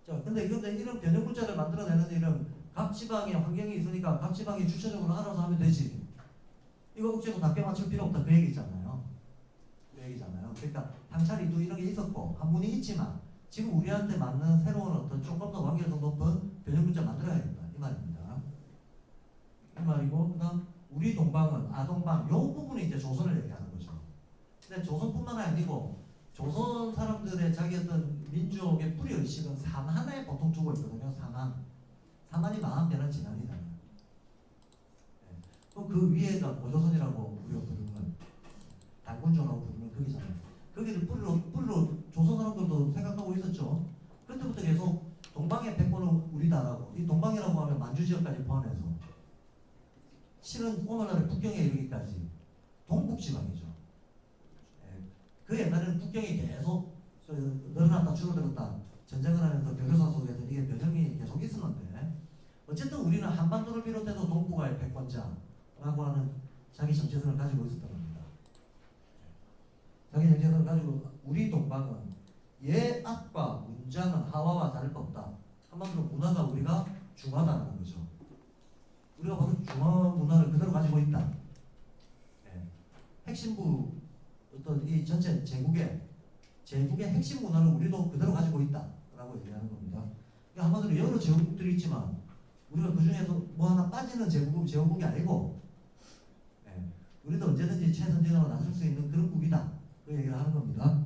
근데 이런 변형 문자를 만들어내는 일은 각 지방의 환경이 있으니까 각 지방이 주체적으로 알아서 하면 되지. 이거 억지로 다 껴맞출 필요 없다. 그 얘기잖아요. 그러니까 향찰이도 이런 게 있었고 한문이 있지만 지금 우리한테 맞는 새로운 어떤 조금 더 완결성 높은 변형 문자 만들어야겠다. 이 말입니다. 이 말이고 그다음 우리 동방은 아동방 요 부분이 이제 조선을 얘기하는 거죠. 근데 조선뿐만 아니고 조선 사람들의 자기 어떤 민족의 뿌리 의식은 삼한에 보통 두고 있거든요. 삼한이 망한 배는 지난이잖아요. 네. 그 위에가 고조선이라고 우리가 부르는 단군조라고 부르는 거기잖아요. 거기를 뿌리로 조선 사람들도 생각하고 있었죠. 그때부터 계속 동방의 패권은 우리다라고. 이 동방이라고 하면 만주 지역까지 포함해서 실은 오늘날의 북경에 이르기까지 동북 지방이죠. 그 옛날에는 북경이 계속 늘어났다 줄어들었다 전쟁을 하면서 벼교사 속에서 이게 변형이 계속 있었는데 어쨌든 우리는 한반도를 비롯해서 동북아의 패권자라고 하는 자기 정체성을 가지고 있었던 겁니다. 자기 정체성을 가지고 우리 동방은 예악과 문장은 하와와 다를 바 없다. 한마디로 문화가 우리가 중화다는 거죠. 우리가 바로 중화 문화를 그대로 가지고 있다. 핵심부 어떤 이 전체 제국의 핵심 문화를 우리도 그대로 가지고 있다라고 얘기하는 겁니다. 그러니까 한마디로 여러 제국들이 있지만 우리가 그 중에서 뭐 하나 빠지는 제국이 아니고 우리도 언제든지 최선진으로 나설 수 있는 그런 국이다. 그 얘기를 하는 겁니다.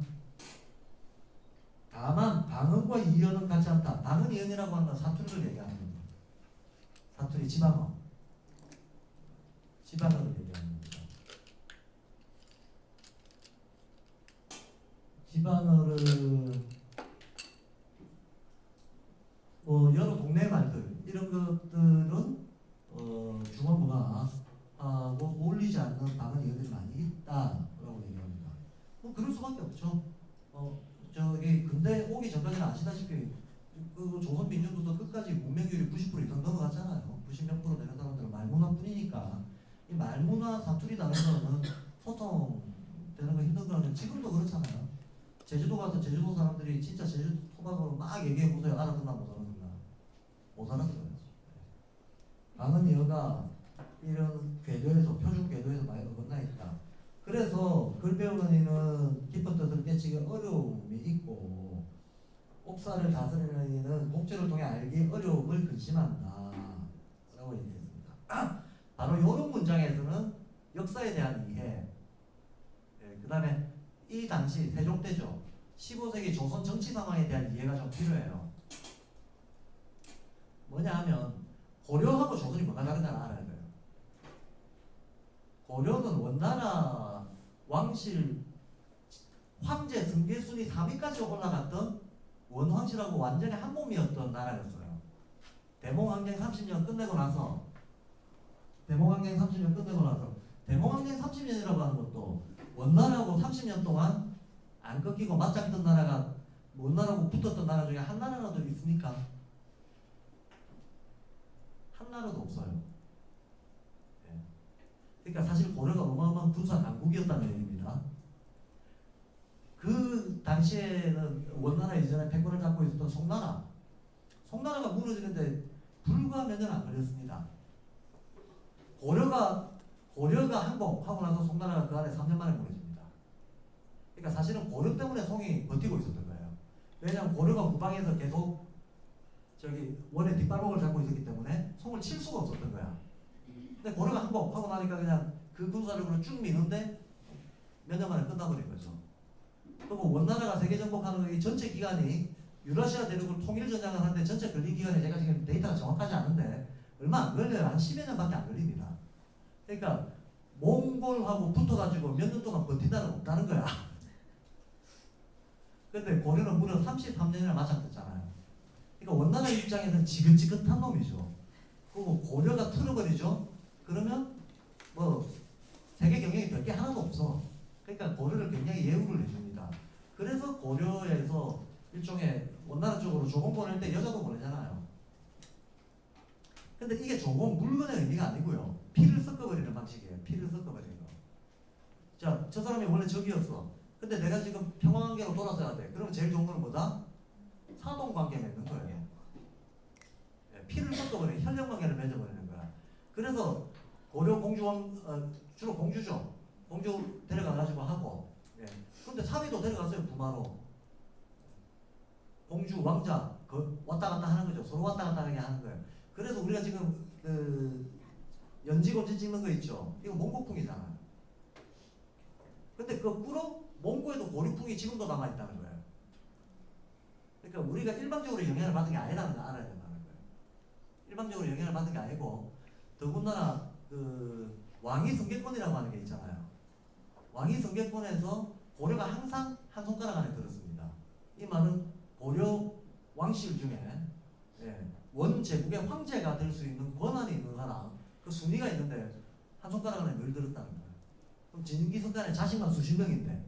다만 방언과 이언은 같지 않다. 방언 이언이라고 하는 건 사투리를 얘기하는 겁니다. 사투리 지방어를 얘기하는 겁니다. 지방어를 여러 동네 말들 이런 것들은 중화문화하고 어울리지 않는 방언 이언들이 많이 있다라고 얘기합니다. 그럴 수밖에 없죠. 저기 근데 오기 전까지는 아시다시피 그 조선 민족부터 끝까지 문명률이 90% 이상 넘어갔잖아요. 90몇 프로 되는 사람들은 말문화뿐이니까 이 말문화 사투리 다른 거는 소통되는 거 힘든 거는 지금도 그렇잖아요. 제주도 가서 제주도 사람들이 진짜 제주도 토박으로 막 얘기해 보세요. 알아듣나 못 알아듣나? 못 알아들어요. 방언이어가 이런 궤도에서 표준 궤도에서 많이 어긋나 있다. 그래서 글 배우는 이는 깊은 뜻을 깨치기 어려움이 있고 옥사를 다스리는 이는 목적을 통해 알기 어려움을 근심한다 라고 얘기했습니다. 바로 이런 문장에서는 역사에 대한 이해, 그 다음에 이 당시 세종때죠. 15세기 조선 정치 상황에 대한 이해가 좀 필요해요. 뭐냐 하면 고려하고 조선이 뭐가 다른지 알아야 돼요. 고려는 원나라 왕실 황제 승계순이 3위까지 올라갔던 원황실하고 완전히 한 몸이었던 나라였어요. 대몽항쟁 30년 끝내고 나서 대몽항쟁 30년이라고 하는 것도 원나라하고 30년 동안 안 꺾이고 맞짱 뜬 나라가 원나라하고 붙었던 나라 중에 한 나라라도 있습니까? 한 나라도 없어요. 네. 그러니까 사실 고려가 어마어마한 군사 강국이었다는 얘기입니다. 그 당시에는 원나라 이전에 패권을 잡고 있었던 송나라가 무너지는데 불과 몇 년 안 걸렸습니다. 고려가 항복하고 나서 송나라가 그 안에 3년 만에 무너집니다. 그러니까 사실은 고려 때문에 송이 버티고 있었던 거예요. 왜냐하면 고려가 후방에서 계속 원의 뒷발목을 잡고 있었기 때문에 송을 칠 수가 없었던 거야. 근데 고려가 항복하고 나니까 그냥 그 군사력으로 쭉 미는데 몇 년 만에 끝나버린 거죠. 그리고 원나라가 세계 정복하는 이 전체 기간이 유라시아 대륙을 통일 전쟁을 하는데 전체 걸린 기간이 제가 지금 데이터가 정확하지 않은데 얼마 안 걸려요. 한 10여 년밖에 안 걸립니다. 그러니까 몽골하고 붙어가지고 몇 년 동안 버틴 나라는 없다는 거야. 근데 고려는 무려 33년이나 맞짱 떴잖아요. 그러니까 원나라 입장에서는 지긋지긋한 놈이죠. 그리고 고려가 틀어버리죠. 그러면 뭐 세계 경영이 될 게 하나도 없어. 그러니까 고려를 굉장히 예우를 해줍니다. 그래서 고려에서 일종의 원나라 쪽으로 조공 보낼 때 여자도 보내잖아요. 근데 이게 조공 물건의 의미가 아니고요. 피를 섞어버리는 방식이에요. 피를 섞어버리는 거. 자, 저 사람이 원래 저기였어. 근데 내가 지금 평화관계로 돌아서야 돼. 그러면 제일 좋은 건 뭐다? 사동관계 맺는 거예요. 피를 섞어버리는 혈연관계를 맺어버리는 거야. 그래서 고려 공주왕 주로 공주죠. 공주 데려가가지고 하고. 근데 사비도 데려갔어요. 부마로. 공주 왕자 왔다 갔다 하는 거죠. 서로 왔다 갔다 하게 하는 거예요. 그래서 우리가 지금 그 연지곤지 찍는 거 있죠. 이거 몽고풍이잖아. 근데 거꾸로 몽고에도 고려풍이 지금도 남아 있다는 거예요. 그러니까 우리가 일방적으로 영향을 받은 게 아니라는 걸 알아야 된다는 거예요. 일방적으로 영향을 받은 게 아니고 더군다나 그 왕위 승계권이라고 하는 게 있잖아요. 왕위 승계권에서 고려가 항상 한 손가락 안에 들었습니다. 이 말은 고려 왕실 중에 원 제국의 황제가 될 수 있는 권한이 있는 사람, 그 순위가 있는데 한 손가락 안에 늘 들었다는 거예요. 그럼 진기승간에 자신만 수십 명인데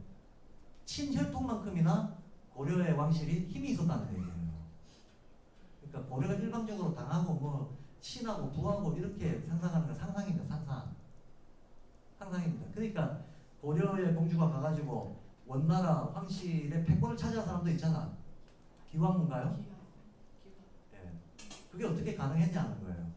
친혈통만큼이나 고려의 왕실이 힘이 있었다는 얘기예요. 그러니까 고려가 일방적으로 당하고 뭐 친하고 부하고 이렇게 상상하는 건 상상입니다. 상상입니다. 그러니까 고려의 공주가 가가지고 원나라 황실의 패권을 차지한 사람도 있잖아. 기왕문가요? 그게 어떻게 가능했냐는 거예요.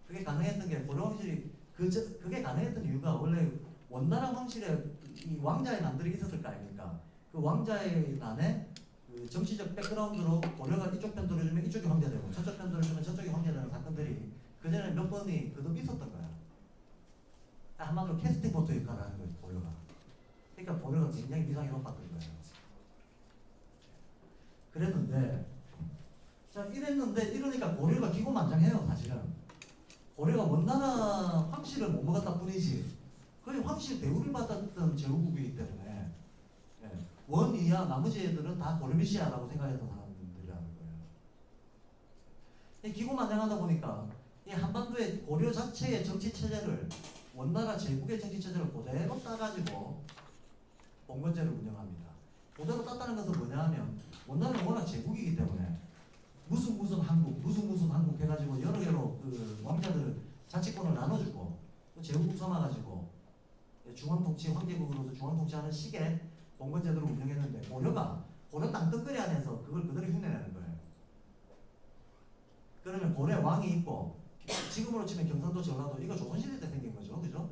그게 가능했던 게 고려 황실이 그게 가능했던 이유가 원래 원나라 황실에 이 왕자의 난들이 있었을 거 아닙니까? 그 왕자의 난에 그 정치적 백그라운드로 고려가 이쪽 편 들어주면 이쪽이 황제되고 저쪽 편 들어주면 저쪽이 황제되는 사건들이 그 전에 몇 번이 거듭 있었던 거야. 한마디로 캐스팅 보트 역할을 하는 거예요. 고려가. 그러니까 고려가 굉장히 위상이 높았던 거예요. 그랬는데 자 이랬는데 이러니까 고려가 기고만장해요. 사실은 고려가 원나라 황실을 못 먹었다 뿐이지 거의 황실 대우를 받았던 제후국이기 때문에 원 이하 나머지 애들은 다 고려미시아라고 생각했던 사람들이라는 거예요. 기고만장하다 보니까 이 한반도의 고려 자체의 정치 체제를 원나라 제국의 정치 체제를 그대로 따가지고 봉건제를 운영합니다. 그대로 땄다는 것은 뭐냐 하면 원나라는 워낙 제국이기 때문에 무슨 한국 해가지고 여러 개로 그 왕자들 자치권을 나눠주고 또 제국국 삼아가지고 중앙통치 황제국으로서 중앙통치하는 식의 봉건제도를 운영했는데 고려가 고려 땅덩어리 안에서 그걸 그대로 흉내내는 거예요. 그러면 고려 왕이 있고 지금으로 치면 경상도 전라도 이거 조선시대 때 생긴 거죠, 그죠?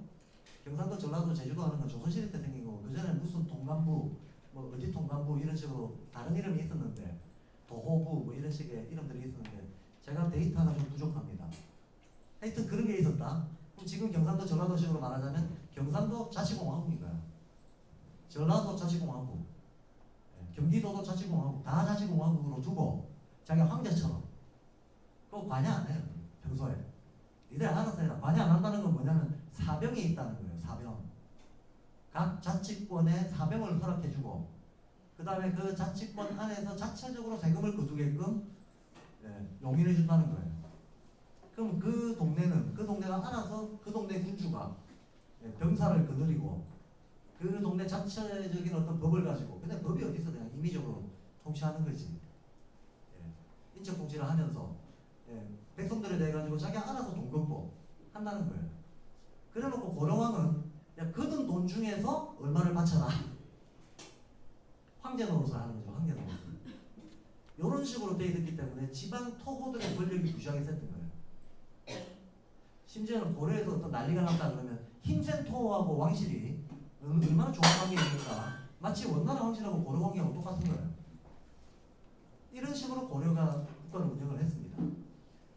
경상도 전라도 제주도 하는 건 조선시대 때 생긴 거고 그 전에 무슨 통감부 뭐 어디 통감부 이런 식으로 다른 이름이 있었는데 도호부 뭐 이런 식의 이름들이 있었는데 제가 데이터가 좀 부족합니다. 하여튼 그런 게 있었다. 그럼 지금 경상도 전라도식으로 말하자면 경상도 자치공화국인 거야. 전라도 자치공화국, 경기도도 자치공화국, 다 자치공화국으로 두고 자기 황제처럼 그거 관여 안 해요. 평소에 니들 알아서 해라. 관여 안 한다는 건 뭐냐면 사병이 있다는 거예요. 사병. 각 자치권에 사병을 허락해주고 그 다음에 그 자치권 안에서 자체적으로 세금을 거두게끔 용인해준다는 거예요. 그럼 그 동네가 알아서 그 동네 군주가 병사를 거느리고 그 동네 자체적인 어떤 법을 가지고 근데 법이 어디 있어 그냥 임의적으로 통치하는 거지. 인적 통치를 하면서 백성들에 대해 가지고 자기가 알아서 돈 걷고 한다는 거예요. 그래놓고 고려왕은 야 거둔 돈 중에서 얼마를 바쳐라. 황제 노릇을 하는 거죠. 황제 노릇. 이런 식으로 돼 있었기 때문에 지방 토호들의 권력이 무지하게 셌던 거예요. 심지어는 고려에서 어떤 난리가 났다 그러면 힘센 토호하고 왕실이 얼마나 좋은 관계입니까? 마치 원나라 왕실하고 고려 관계하고 똑같은 거예요. 이런 식으로 고려가 국가를 운영을 했습니다.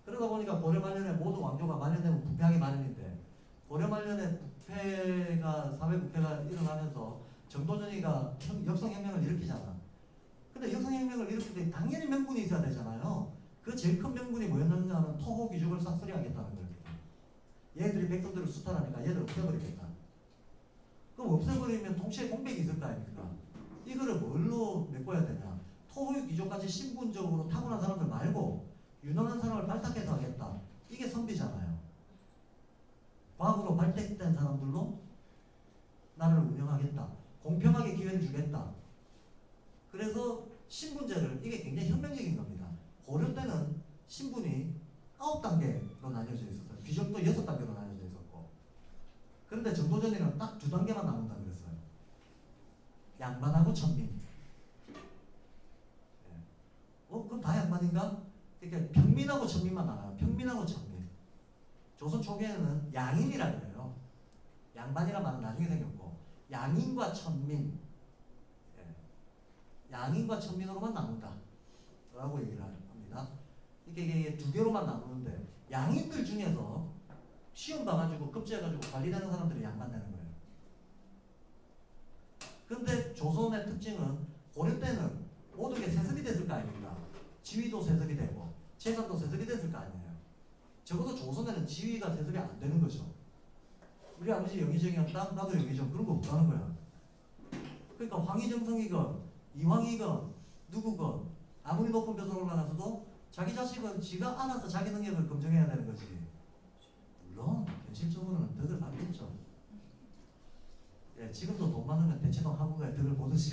그러다 보니까 고려 말년에 모든 왕조가 말년되면 부패하기 마련인데 고려 말년에 사회 부패가 일어나면서 정도전이가 역성혁명을 일으키잖아. 근데 역성혁명을 일으킬 때 당연히 명분이 있어야 되잖아요. 그 제일 큰 명분이 뭐였느냐면 토호귀족을 싹쓸이하겠다는 거예요. 얘들이 백성들을 수탈하니까 얘들 없애버리겠다. 그럼 없애버리면 동시에 공백이 있을 거 아닙니까? 이거를 뭘로 메꿔야 되냐? 토호귀족까지 신분적으로 타고난 사람들 말고 유능한 사람을 발탁해서 하겠다. 이게 선비잖아요. 과학으로 발탁된 사람들로 나라를 운영하겠다. 공평하게 기회를 주겠다. 그래서 신분제를 이게 굉장히 혁명적인 겁니다. 고려 때는 신분이 9단계로 나뉘어져 있었어요. 귀족도 6단계로 나뉘어져 있었고 그런데 정도전에는 딱 2단계만 나눈다 그랬어요. 양반하고 천민. 그럼 다 양반인가? 그러니까 평민하고 천민만 나와요. 평민하고 천민. 조선 초기에는 양인이라 그래요. 양반이란 말은 나중에 생겼고 양인과 천민. 양인과 천민으로만 나눈다 라고 얘기를 합니다. 이게 2개로만 나누는데 양인들 중에서 시험 봐가지고 급제해가지고 관리되는 사람들이 양반 되는 거예요. 근데 조선의 특징은 고려 때는 모든 게 세습이 됐을 거 아닙니까? 지위도 세습이 되고 재산도 세습이 됐을 거 아니에요. 적어도 조선에는 지위가 세습이 안 되는 거죠. 우리 아버지 영의정이었다? 나도 영의정. 그런 거 없다는 거야. 그러니까 황희정성이건 이황이건 누구건 아무리 높은 벼슬 올라가서도 자기 자식은 지가 알아서 자기 능력을 검증해야 되는 거지. 물론 현실적으로는 덕을 받겠죠. 지금도 돈 많으면 대치동 한국에 덕을 보듯이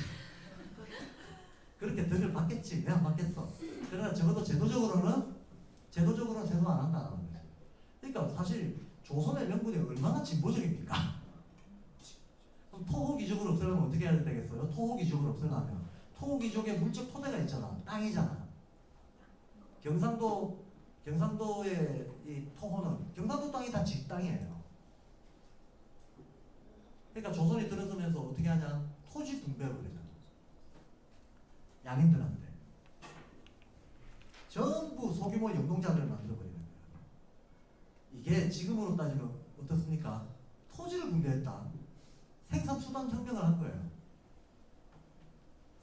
그렇게 덕을 받겠지. 왜 안 받겠어? 그러나 적어도 제도적으로는 세도 안 한다는 거죠. 그러니까 사실 조선의 명분이 얼마나 진보적입니까? 그럼 토호귀족을 없애려면 어떻게 해야 되겠어요? 토호귀족을 없애려면 토호귀족의 물적 토대가 있잖아. 땅이잖아. 경상도의 이 토호는 경상도 땅이 다 직땅이에요. 그러니까 조선이 들어서면서 어떻게 하냐? 토지 분배를 해요. 양인들한테 전부 소규모 영농자들을 만들어버리는 거예요. 이게 지금으로 따지면 어떻습니까? 토지를 분배했다. 생산수단 혁명을 한 거예요.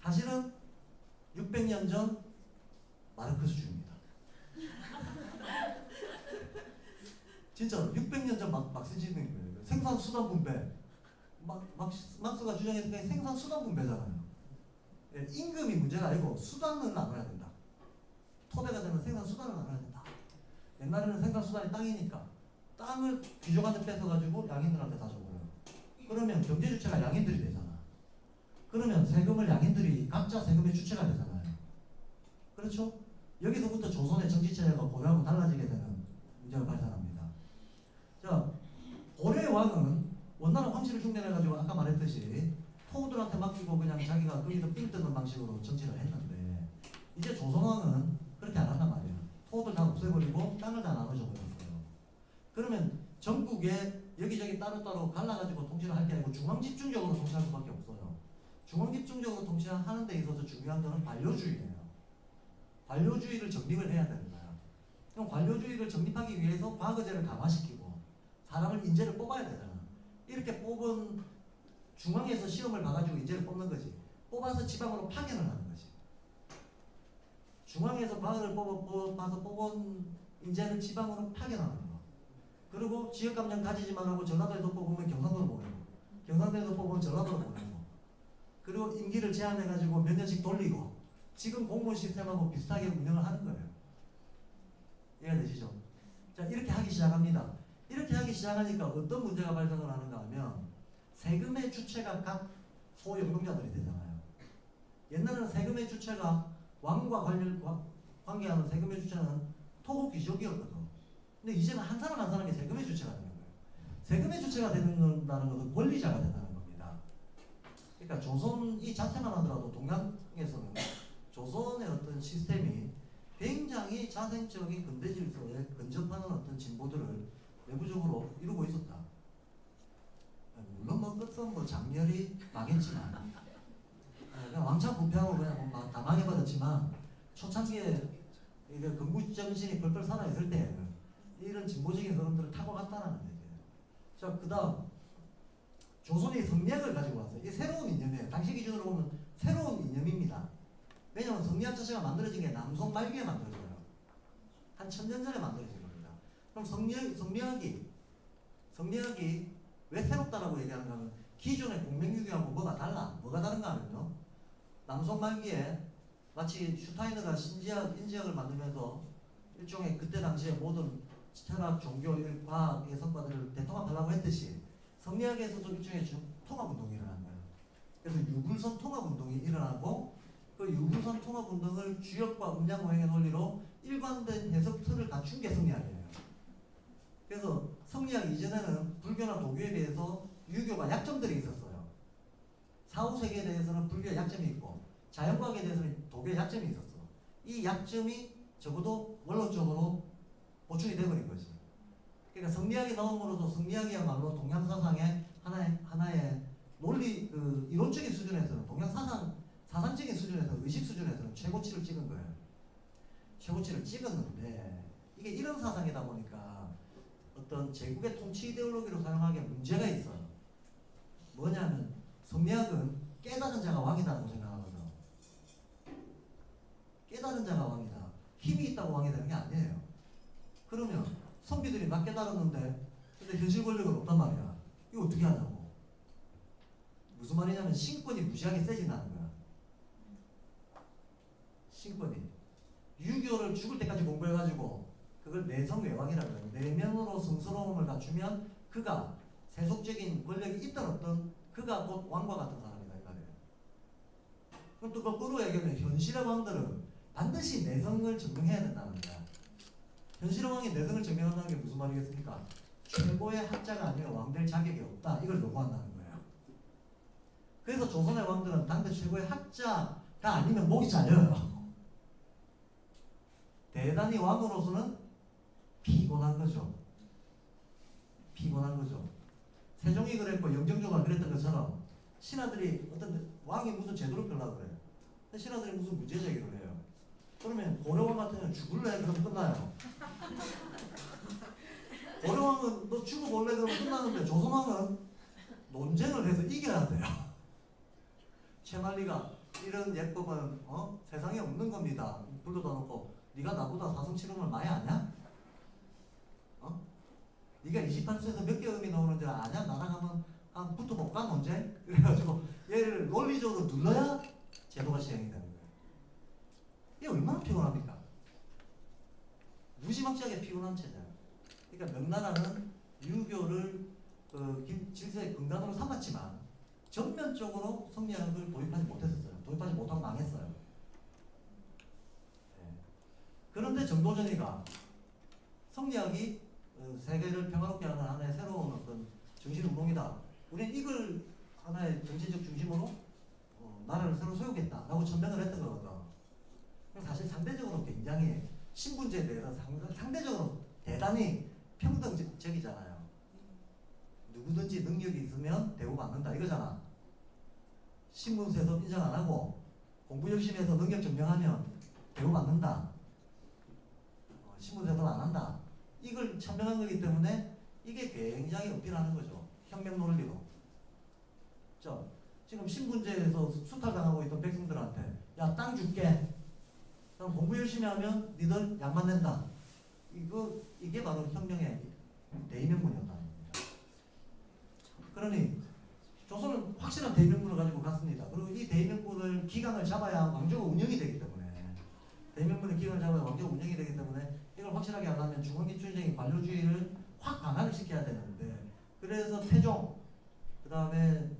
사실은 600년 전 마르크스주의입니다. 진짜로 600년 전 막스주의인 거예요. 생산수단 분배. 막스가 주장했던 게 생산수단 분배잖아요. 임금이 문제가 아니고 수단은 나눠야 된다. 토대가 되면 생산수단을 나눠야 된다. 옛날에는 생산수단이 땅이니까 땅을 귀족한테 뺏어가지고 양인들한테 다 줘버려요. 그러면 경제주체가 양인들이 되잖아. 그러면 세금을 양인들이 각자 세금의 주체가 되잖아요. 그렇죠? 여기서부터 조선의 정치체제가 고려하고 달라지게 되는 문제가 발생합니다. 자, 고려의 왕은 원나라 황실을 흉내내가지고 아까 말했듯이 토우들한테 맡기고 그냥 자기가 거기서 삥 뜯는 방식으로 정치를 했는데 이제 조선왕은 그렇게 안 한단 말이에요. 토우들 다 없애버리고 땅을 다 나눠줘 버렸어요. 그러면 전국에 여기저기 따로따로 갈라가지고 통치를 할 게 아니고 중앙 집중적으로 통치할 수밖에 없어요. 중앙 집중적으로 통치하는 데 있어서 중요한 거는 관료주의예요. 관료주의를 정립을 해야 되는 거야. 그럼 관료주의를 정립하기 위해서 과거제를 강화시키고 사람을 인재를 뽑아야 되잖아. 이렇게 뽑은 중앙에서 시험을 봐가지고 인재를 뽑는 거지. 뽑아서 지방으로 파견을 하는 거지. 중앙에서 과거를 뽑아서 뽑은 인재를 지방으로 파견하는 거. 그리고 지역감정 가지지만 하고 전라도에서 뽑으면 경상도로 보내고 경상도에서 뽑으면 전라도로 보내고 그리고 임기를 제한해가지고 몇 년씩 돌리고 지금 공무원 시스템하고 비슷하게 운영을 하는 거예요. 이해가 되시죠? 자, 이렇게 하기 시작합니다. 이렇게 하기 시작하니까 어떤 문제가 발생을 하는가 하면 세금의 주체가 각 소유노동자들이 되잖아요. 옛날에는 세금의 주체가 왕과 관계하는 세금의 주체는 토고 귀족이었거든. 근데 이제는 한 사람 한 사람이 세금의 주체가 되는 거예요. 세금의 주체가 된다는 것은 권리자가 된다는 겁니다. 그러니까 조선이 자체만 하더라도 동양에서는 조선의 어떤 시스템이 굉장히 자생적인 근대 질서에 근접하는 어떤 진보들을 내부적으로 이루고 있었다. 물론 뭐 끝은 뭐 장렬히 망했지만 그냥 왕창 부패하고 그냥 다 망해버렸지만 초창기에 이게 근무 정신이 펄펄 살아있을 때에는 이런 진보적인 흐름들을 타고 갔다는 얘기예요. 자, 그 다음 조선이 성리학을 가지고 왔어요. 이게 새로운 이념이에요. 당시 기준으로 보면 새로운 이념입니다. 왜냐하면 성리학 자체가 만들어진 게 남송 말기에 만들어져요. 한 1000년 전에 만들어진 겁니다. 그럼 성리학이 왜 새롭다라고 얘기하는가 하면 기존의 공명유교하고 뭐가 달라? 뭐가 다른가 하면요. 남송 말기에 마치 슈타이너가 인지학을 만들면서 일종의 그때 당시에 모든 철학, 종교, 과학의 성과들을 대통합하려고 했듯이 성리학에서도 일종의 통합운동이 일어난 거예요. 그래서 유불선 통합운동이 일어나고 그 유불선 통합운동을 주역과 음양오행의 논리로 일관된 해석 틀을 갖춘 게 성리학이에요. 그래서 성리학 이전에는 불교나 도교에 대해서 유교가 약점들이 있었어요. 사후세계에 대해서는 불교의 약점이 있고 자연과학에 대해서는 도교의 약점이 있었어. 이 약점이 적어도 원론적으로 보충이 되어버린 거지. 그러니까 성리학이 나옴으로써 성리학이야말로 동양사상의 하나의 논리, 이론적인 수준에서는 사상적인 수준에서 의식 수준에서는 최고치를 찍은 거예요. 최고치를 찍었는데 이게 이런 사상이다 보니까 어떤 제국의 통치 이데올로기로 사용하기에 문제가 있어요. 뭐냐면 성리학은 깨달은 자가 왕이다라고 생각하거든. 깨달은 자가 왕이다. 힘이 있다고 왕이 되는 게 아니에요. 그러면 선비들이 막 깨달았는데 근데 현실 권력은 없단 말이야. 이거 어떻게 하냐고. 무슨 말이냐면 신권이 무지하게 세진다는 거야. 신권이. 유교를 죽을 때까지 공부해가지고 그걸 내성외왕이라고 해요. 내면으로 성스러움을 갖추면 그가 세속적인 권력이 있든 없든 그가 곧 왕과 같은 사람이다 이 말이에요. 그럼 또 거꾸로 얘기하면 현실의 왕들은 반드시 내성을 증명해야 된다는 거야. 현실의 왕이 내성을 증명한다는 게 무슨 말이겠습니까? 최고의 학자가 아니면 왕될 자격이 없다. 이걸 요구한다는 거예요. 그래서 조선의 왕들은 당대 최고의 학자가 아니면 목이 잘려요. 대단히 왕으로서는 피곤한 거죠. 피곤한 거죠. 세종이 그랬고 영정조가 그랬던 것처럼 신하들이 어떤 왕이 무슨 제도를 펴려고 그래요. 신하들이 무슨 문제 제기를 해요. 그러면 고려왕 같으면 죽을래? 그러면 끝나요. 고려왕은 너 죽어볼래? 그러면 끝나는데 조선왕은 논쟁을 해서 이겨야 돼요. 최만리가 이런 예법은 세상에 없는 겁니다. 불러다 놓고 네가 나보다 사성칠음을 많이 아냐? 네가 28세에서 몇 개 음이 나오는지 아냐? 나랑 한번 붙어볼까? 논쟁? 그래가지고 얘를 논리적으로 눌러야 제도가 시행이 되는 거예요. 이게 얼마나 피곤합니까? 무지막지하게 피곤한 체제예요. 그러니까 명나라는 유교를 질서의 근간으로 삼았지만 전면적으로 성리학을 도입하지 못했었어요. 도입하지 못하고 망했어요. 네. 그런데 정도전이가 성리학이 세계를 평화롭게 하는 하나의 새로운 어떤 정신운동이다. 우리는 이걸 하나의 정치적 중심으로 나라를 새로 세우겠다라고 천명을 했던 거거든. 사실 상대적으로 굉장히 신분제에 대해서 상대적으로 대단히 평등적이잖아요. 누구든지 능력이 있으면 대우받는다 이거잖아. 신분세서 인정 안 하고 공부 열심히 해서 능력 증명하면 대우받는다. 신분세서 안 한다. 이걸 천명한 거기 때문에 이게 굉장히 어필하는 거죠. 혁명 논리로. 지금 신분제에서 수탈당하고 있던 백성들한테 야, 땅 줄게. 그럼 공부 열심히 하면 니들 양만 낸다. 이게 바로 혁명의 대의명분이었다는 겁니다. 그러니 조선은 확실한 대의명분을 가지고 갔습니다. 그리고 이 대의명분을 기강을 잡아야 왕조가 운영이 되기 때문에 대의명분의 기강을 잡아야 왕조가 운영이 되기 때문에 이걸 확실하게 하려면 중앙기춘정의 관료주의를 확 강화를 시켜야 되는데 그래서 태종, 그 다음에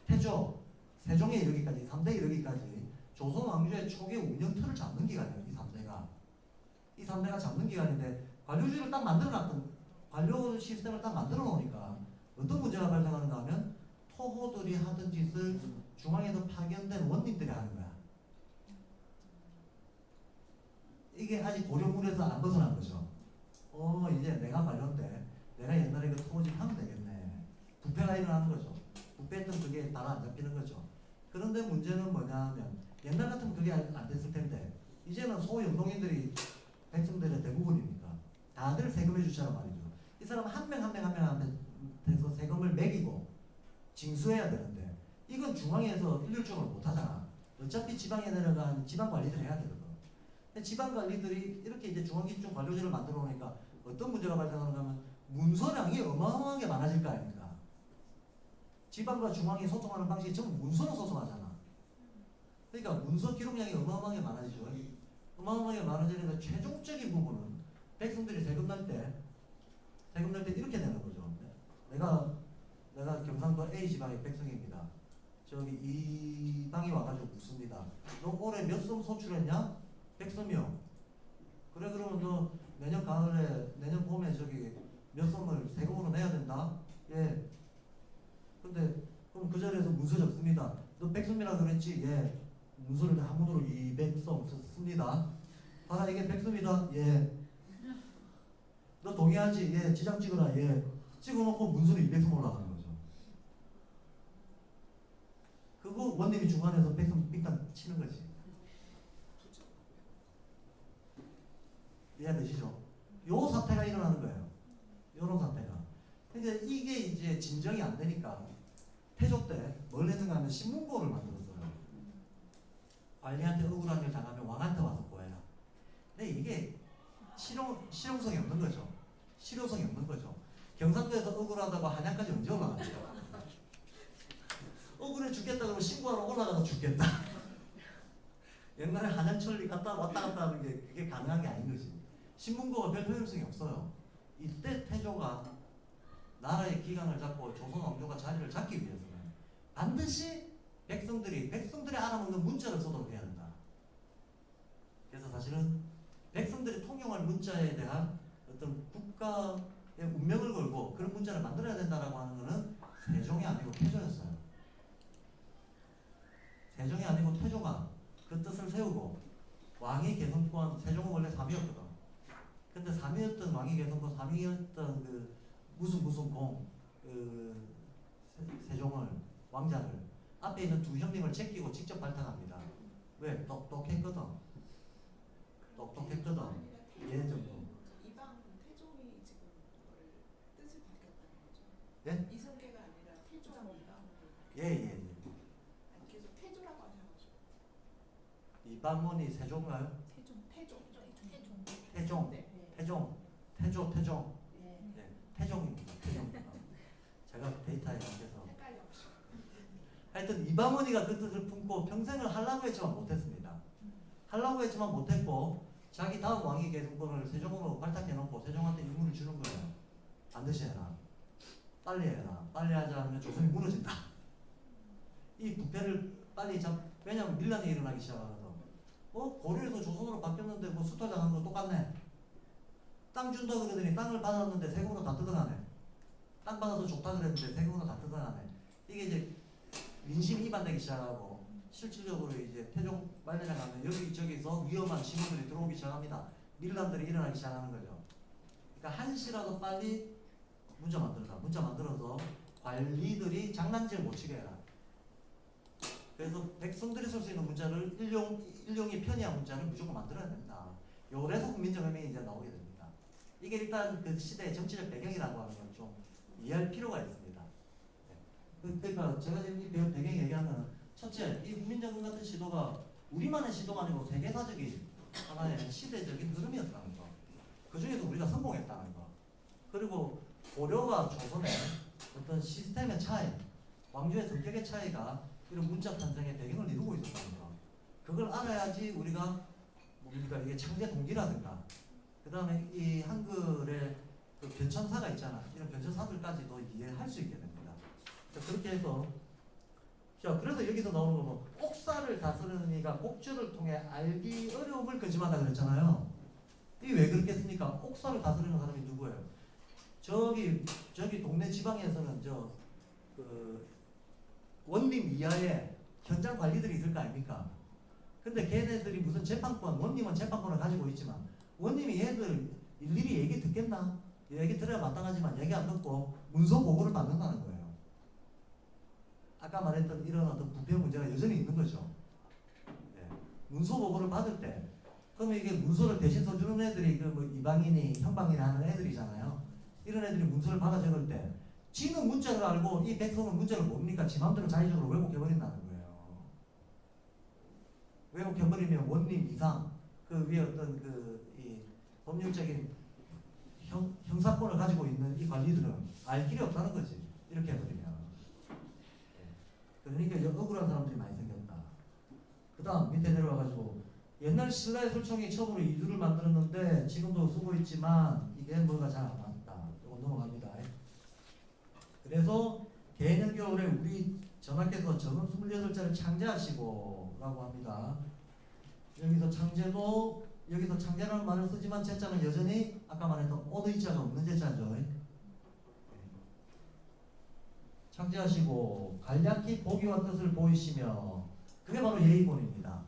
태조, 세종에 이르기까지 3대에 이르기까지 조선 왕조의 초기 운영 틀을 잡는 기간이에요. 이 3대가 잡는 기간인데 관료주의를 딱 만들어놨던 관료 시스템을 딱 만들어 놓으니까 어떤 문제가 발생하는가 하면 토호들이 하던 짓을 중앙에서 파견된 원님들이 하는 거야. 이게 아직 고려물에서 안 벗어난 거죠. 이제 내가 관료인데 내가 옛날에 그 토호집 하면 되겠네. 부패가 일어나는 거죠. 부패했던 그게 바로 안 잡히는 거죠. 그런데 문제는 뭐냐 하면 옛날 같으면 그게 안 됐을 텐데 이제는 소영동인들이 백성들의 대부분이니까 다들 세금을 주자란 말이죠. 이 사람 한 명 한 명 한 명한테서 세금을 매기고 징수해야 되는데 이건 중앙에서 일률적으로 못하잖아. 어차피 지방에 내려간 지방 관리들 해야 되거든. 근데 지방 관리들이 이렇게 이제 중앙기준 관료제를 만들어 놓으니까 어떤 문제가 발생하는가 하면 문서량이 어마어마하게 많아질 거 아닙니까? 지방과 중앙이 소통하는 방식이 전부 문서로 소통하잖아. 그러니까 문서 기록량이 어마어마하게 많아지죠. 어마어마하게 많아지는데 최종적인 부분은 백성들이 세금 낼 때 이렇게 내는 거죠. 내가 경상도 A 지방의 백성입니다. 저기 이 방이 와가지고 묻습니다. 너 올해 몇 섬 소출했냐? 100섬이요. 그래 그러면 너 내년 가을에 내년 봄에 저기 몇 섬을 세금으로 내야 된다. 예. 근데 그럼 그 자리에서 문서 적습니다. 너 100섬이라 그랬지? 예. 문서를 한문으로 200섬 썼습니다. 봐라 이게 100섬이다. 예. 너 동의하지? 예. 지장 찍어라. 예. 찍어놓고 문서로 200섬 올라가는 거죠. 그거 원님이 중간에서 100섬 빙단 치는 거지. 이해되시죠? 요 사태가 일어나는 거예요. 요런 사태가. 근데 이게 이제 진정이 안 되니까 태조 때 뭘 했는가 하면 신문고를 만들었어요. 관리한테 억울한 일 당하면 왕한테 와서 고해라. 근데 이게 실용성이 없는 거죠. 실효성이 없는 거죠. 경상도에서 억울하다고 한양까지 언제 올라갑니까? 억울해 죽겠다 그러면 신고하러 올라가서 죽겠다. 옛날에 한양천리 왔다 갔다 하는 게 그게 가능한 게 아닌 거지. 신문고가 별 효율성이 없어요. 이때 태조가 나라의 기강을 잡고 조선 왕조가 자리를 잡기 위해서는 반드시 백성들이 알아먹는 문자를 써도록 해야 된다. 그래서 사실은 백성들이 통용할 문자에 대한 어떤 국가의 운명을 걸고 그런 문자를 만들어야 된다라고 하는 것은 세종이 아니고 태조였어요. 세종이 아니고 태조가 그 뜻을 세우고 왕위 개선권 세종은 원래 3위였거든. 근데 3위였던 왕위 개선권 3위였던 그 무슨 세종을 왕자를 앞에 있는 두 형님을 제끼고 직접 발탁합니다. 왜? 똑똑했거든. 예 정도. 이방 태종이 지금 그걸 뜻을 바뀌었다는 거죠. 예? 이성계가 아니라 태종이 이방으로. 예. 계속 태조라고 하셔가지고. 이방원이 세종가요? 태종. 네. 태종. 네. 태종입니다. 제가 데이터에 안 돼서. 헷갈려. 하여튼 이방원이가 그 뜻을 품고 평생을 하려고 했지만 못했습니다. 하려고 했지만 못했고 자기 다음 왕위 계승권을 세종으로 발탁해놓고 세종한테 임무를 주는 거예요. 반드시 해라. 빨리 해라. 빨리 하지 않으면 조선이 무너진다. 이 부패를 빨리 왜냐면 밀란이 일어나기 시작하거든. 고려에서 조선으로 바뀌었는데 뭐 수탈당한 거 똑같네. 땅 준다 그러더니 땅을 받았는데 세금으로 다 뜯어가네. 땅 받아서 좋다 그랬는데 세금으로 다 뜯어가네. 이게 이제 민심 이반되기 시작하고 실질적으로 이제 태종 말년에 가면 여기저기서 위험한 신호들이 들어오기 시작합니다. 밀란들이 일어나기 시작하는 거죠. 그러니까 한시라도 빨리 문자 만들어서 관리들이 장난질 못 치게 해라. 그래서 백성들이 쓸 수 있는 문자를 일용이 편의한 문자를 무조건 만들어야 된다. 요래서 국민정음이 이제 나오게 됩니다. 이게 일단 그 시대의 정치적 배경이라고 하는 걸 좀 이해할 필요가 있습니다. 그러니까 제가 지금 이 배경 얘기하는 첫째, 이 국민정음 같은 시도가 우리만의 시도가 아니고 세계사적인 하나의 시대적인 흐름이었다는 거. 그 중에서 우리가 성공했다는 거. 그리고 고려와 조선의 어떤 시스템의 차이, 왕조의 성격의 차이가 이런 문자 탄생의 배경을 이루고 있었다는 거. 그걸 알아야지 우리가 뭡니까 이게 창제 동기라든가 그 다음에 이 한글의 그 변천사가 있잖아. 이런 변천사들까지도 이해할 수 있게 됩니다. 그렇게 해서 자 그래서 여기서 나오는 거는 옥사를 다스리는 이가 곡주를 통해 알기 어려움을 근심한다 그랬잖아요. 이게 왜 그렇겠습니까? 옥사를 다스리는 사람이 누구예요? 저기 동네 지방에서는 그 원님 이하에 현장 관리들이 있을 거 아닙니까? 근데 걔네들이 무슨 재판권, 원님은 재판권을 가지고 있지만 원님이 얘들 일일이 얘기 듣겠나? 얘기 들어야 마땅하지만 얘기 안 듣고 문서 보고를 받는다는 거예요. 아까 말했던 이런 어떤 부패 문제가 여전히 있는 거죠. 예. 문서 보고를 받을 때 그러면 이게 문서를 대신 써주는 애들이 그 뭐 이방인이 형방인이 하는 애들이잖아요. 이런 애들이 문서를 받아 적을 때 지는 문자를 알고 이 백성은 문자를 모르니까 지 마음대로 자의적으로 왜곡해버린다는 거예요. 왜곡해버리면 원님 이상 그 위에 어떤 이 법률적인 형사권을 가지고 있는 이 관리들은 알 길이 없다는 거지. 이렇게 해버리면. 그러니까 억울한 사람들이 많이 생겼다. 그 다음 밑에 내려와가지고 옛날 신라의 설총이 처음으로 이두를 만들었는데 지금도 쓰고 있지만 이게 뭐가 잘 안 맞다. 이거 넘어갑니다. 그래서 개년겨울에 우리 전하께서 정음 28자를 창제하시고 라고 합니다. 여기서 창제도 여기서 창제라는 말을 쓰지만 제자는 여전히 아까 말했던 오드이자가 없는 제자죠. 창제하시고 간략히 보기와 뜻을 보이시며 그게 바로 예의본입니다.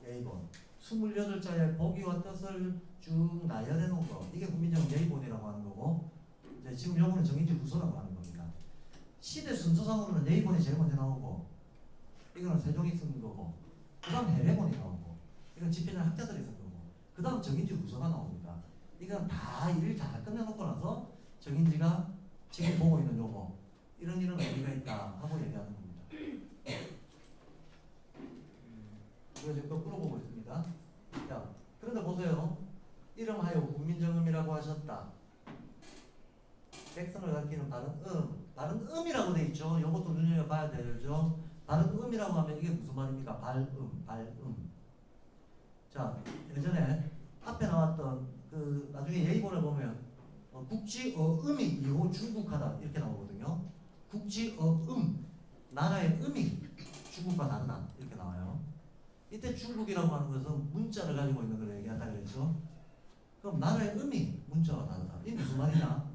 예의본 28자의 보기와 뜻을 쭉 나열해 놓은 거 이게 국민정음 예의본이라고 하는 거고 이제 지금 요거는 정인지 후서라고 하는 겁니다. 시대 순서상으로는 예의본이 제일 먼저 나오고 이거는 세종이 쓴 거고 그 다음 해례본이 나오고 이건 집필한 학자들이 쓴 거고 그 다음 정인지 후서가 나옵니다. 이건 다 일 다 끝내놓고 나서 정인지가 지금 보고 있는 요거 이런 의미가 있다 하고 얘기하는 겁니다. 우리가 지금 거꾸로 보고 있습니다. 자, 그런데 보세요. 이름하여 국민정음이라고 하셨다. 백성을 가리키는 바른 음이라고 돼 있죠. 이것도 눈여겨봐야 되죠. 바른 음이라고 하면 이게 무슨 말입니까? 발음. 자, 예전에 앞에 나왔던 그 나중에 예의본을 보면 국지어음이 이호 중국하다 이렇게 나오거든요. 국지어음 나라의 음이 중국과 다르다 이렇게 나와요. 이때 중국이라고 하는 것은 문자를 가지고 있는 걸 얘기한다 그랬죠. 그럼 나라의 음이 문자와 다르다. 이게 무슨 말이냐?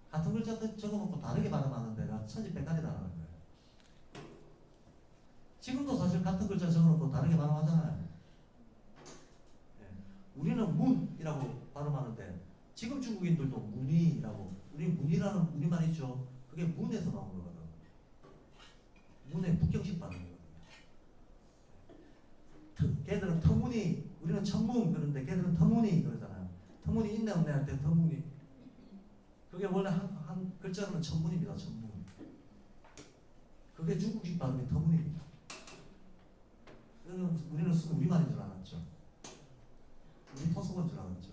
같은 글자 적어놓고 다르게 발음하는 데가 천지백갈이다라는 거예요. 지금도 사실 같은 글자 적어놓고 다르게 발음하잖아요. 네. 우리는 문이라고 발음하는데 지금 중국인들도 문이라고 우리 문이라는 우리말 있죠. 그게 문에서 나온 거거든. 문의 북경식 발음이거든요. 걔들은 터무니 우리는 천문 그런데 걔들은 터무니 그러잖아요. 터무니 있네 없네 할 때 터무니 그게 원래 한 글자로는 천문입니다. 천문. 그게 중국식 발음이 터문입니다. 우리는 쓰는 우리말인 줄 알았죠. 우리 토속어인 줄 알았죠.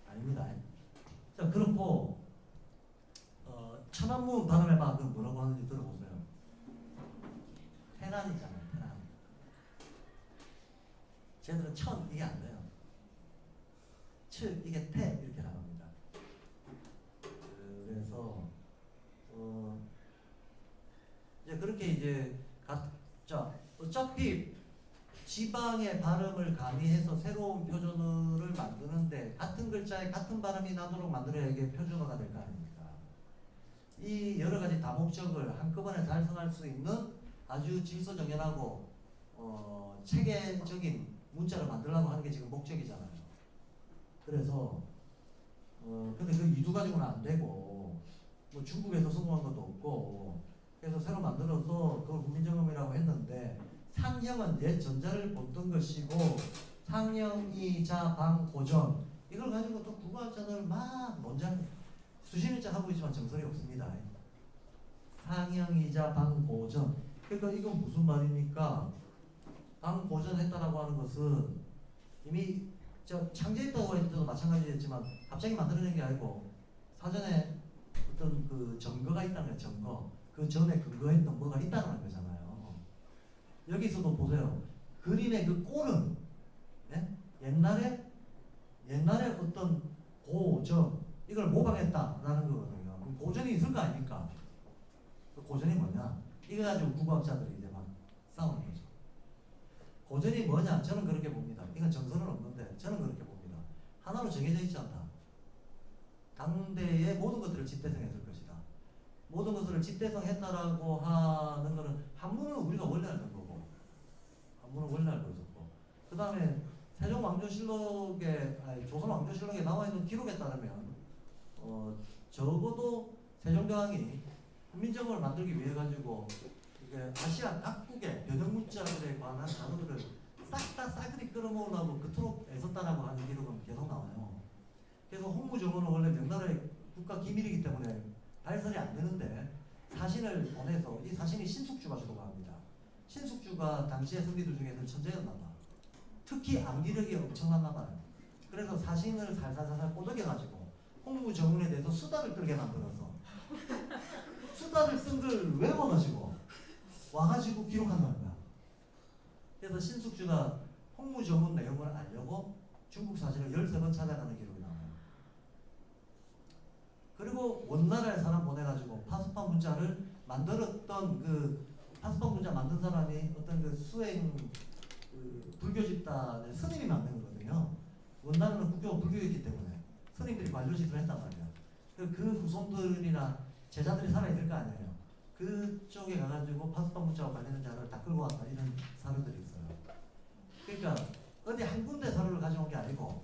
아닙니다. 자 그렇고 천안문 발음해봐. 그럼 뭐라고 하는지 들어보세요. 태난이잖아요. 태난. 쟤들은 천 이게 안 돼요. 칠 이게 태 이렇게 나갑니다. 그래서 이제 그렇게 이제 자 어차피 지방의 발음을 가미해서 새로운 표준어를 만드는데 같은 글자에 같은 발음이 나도록 만들어야 이게 표준어가 될 거 아닙니까? 이 여러 가지 다목적을 한꺼번에 달성할 수 있는 아주 질서정연하고 체계적인 문자를 만들려고 하는 게 지금 목적이잖아요. 그래서 근데 그 이두 가지고는 안 되고 뭐 중국에서 성공한 것도 없고 그래서 새로 만들어서 그걸 국민점검이라고 했는데 상형은 옛 전자를 본던 것이고 상형이자 방고전 이걸 가지고 또 국어학자들 막 논쟁 수십일째 하고 있지만 정설이 없습니다. 상형이자 방고전 그러니까 이건 무슨 말입니까? 방고전했다라고 하는 것은 이미 창제했다고 했을 때도 마찬가지였지만 갑자기 만들어낸 게 아니고 사전에 어떤 그 증거가 있다는 거예요. 증거. 그 전에 근거했던 뭐가 있다는 거잖아요. 여기서도 보세요. 그림의 그 꼴은 옛날에 어떤 고전 이걸 모방했다라는 거거든요. 그럼 고전이 있을 거 아닙니까? 그 고전이 뭐냐? 이거 가지고 국어학자들이 이제 막 싸우는 거죠. 고전이 뭐냐? 저는 그렇게 봅니다. 이건 정설은 없는데 저는 그렇게 봅니다. 하나로 정해져 있지 않다. 당대의 모든 것들을 집대성했을 것이다. 모든 것을 집대성했다라고 하는 것은 한문은 우리가 원래 알는 거고 한문은 원래 알고 있었고 그 다음에 조선왕조실록에 나와 있는 기록에 따르면 적어도 세종대왕이 국민정음을 만들기 위해 가지고 이게 아시아 각국의 변형 문자들에 관한 단어들을 싹 다 싸그리 끌어모으려고 그토록 애썼다라고 하는 기록은 계속 나와요. 그래서 홍무정음은 원래 명나라의 국가 기밀이기 때문에 발설이 안 되는데 사신을 보내서 이 사신이 신숙주가 주도가 합니다. 신숙주가 당시의 선비들 중에서 천재였나 봐. 특히 암기력이 엄청났나 봐요. 그래서 사신을 살살살살 꼬드겨가지고 홍무정음에 대해서 수다를 떨게 만들어서 수다를 쓴 걸 외워가지고 와가지고 기록한다는 거야. 그래서 신숙주가 홍무정음 내용을 알려고 중국 사신을 13번 찾아가는 기록이 나와요. 그리고 원나라에 사람 보내가지고 파스파 문자를 만들었던 그 파스파 문자 만든 사람이 어떤 그 수행 그 불교 집단의 스님이 만든 거거든요. 원나라는 국교가 불교였기 때문에 스님들이 관료짓을 했단 말이야. 그 후손들이나 제자들이 살아있을 거 아니에요. 그쪽에 가가지고 파스파 문자와 관련된 자료를 다 끌고 왔다 이런 사료들이 있어요. 그러니까 어디 한 군데 사료를 가져온 게 아니고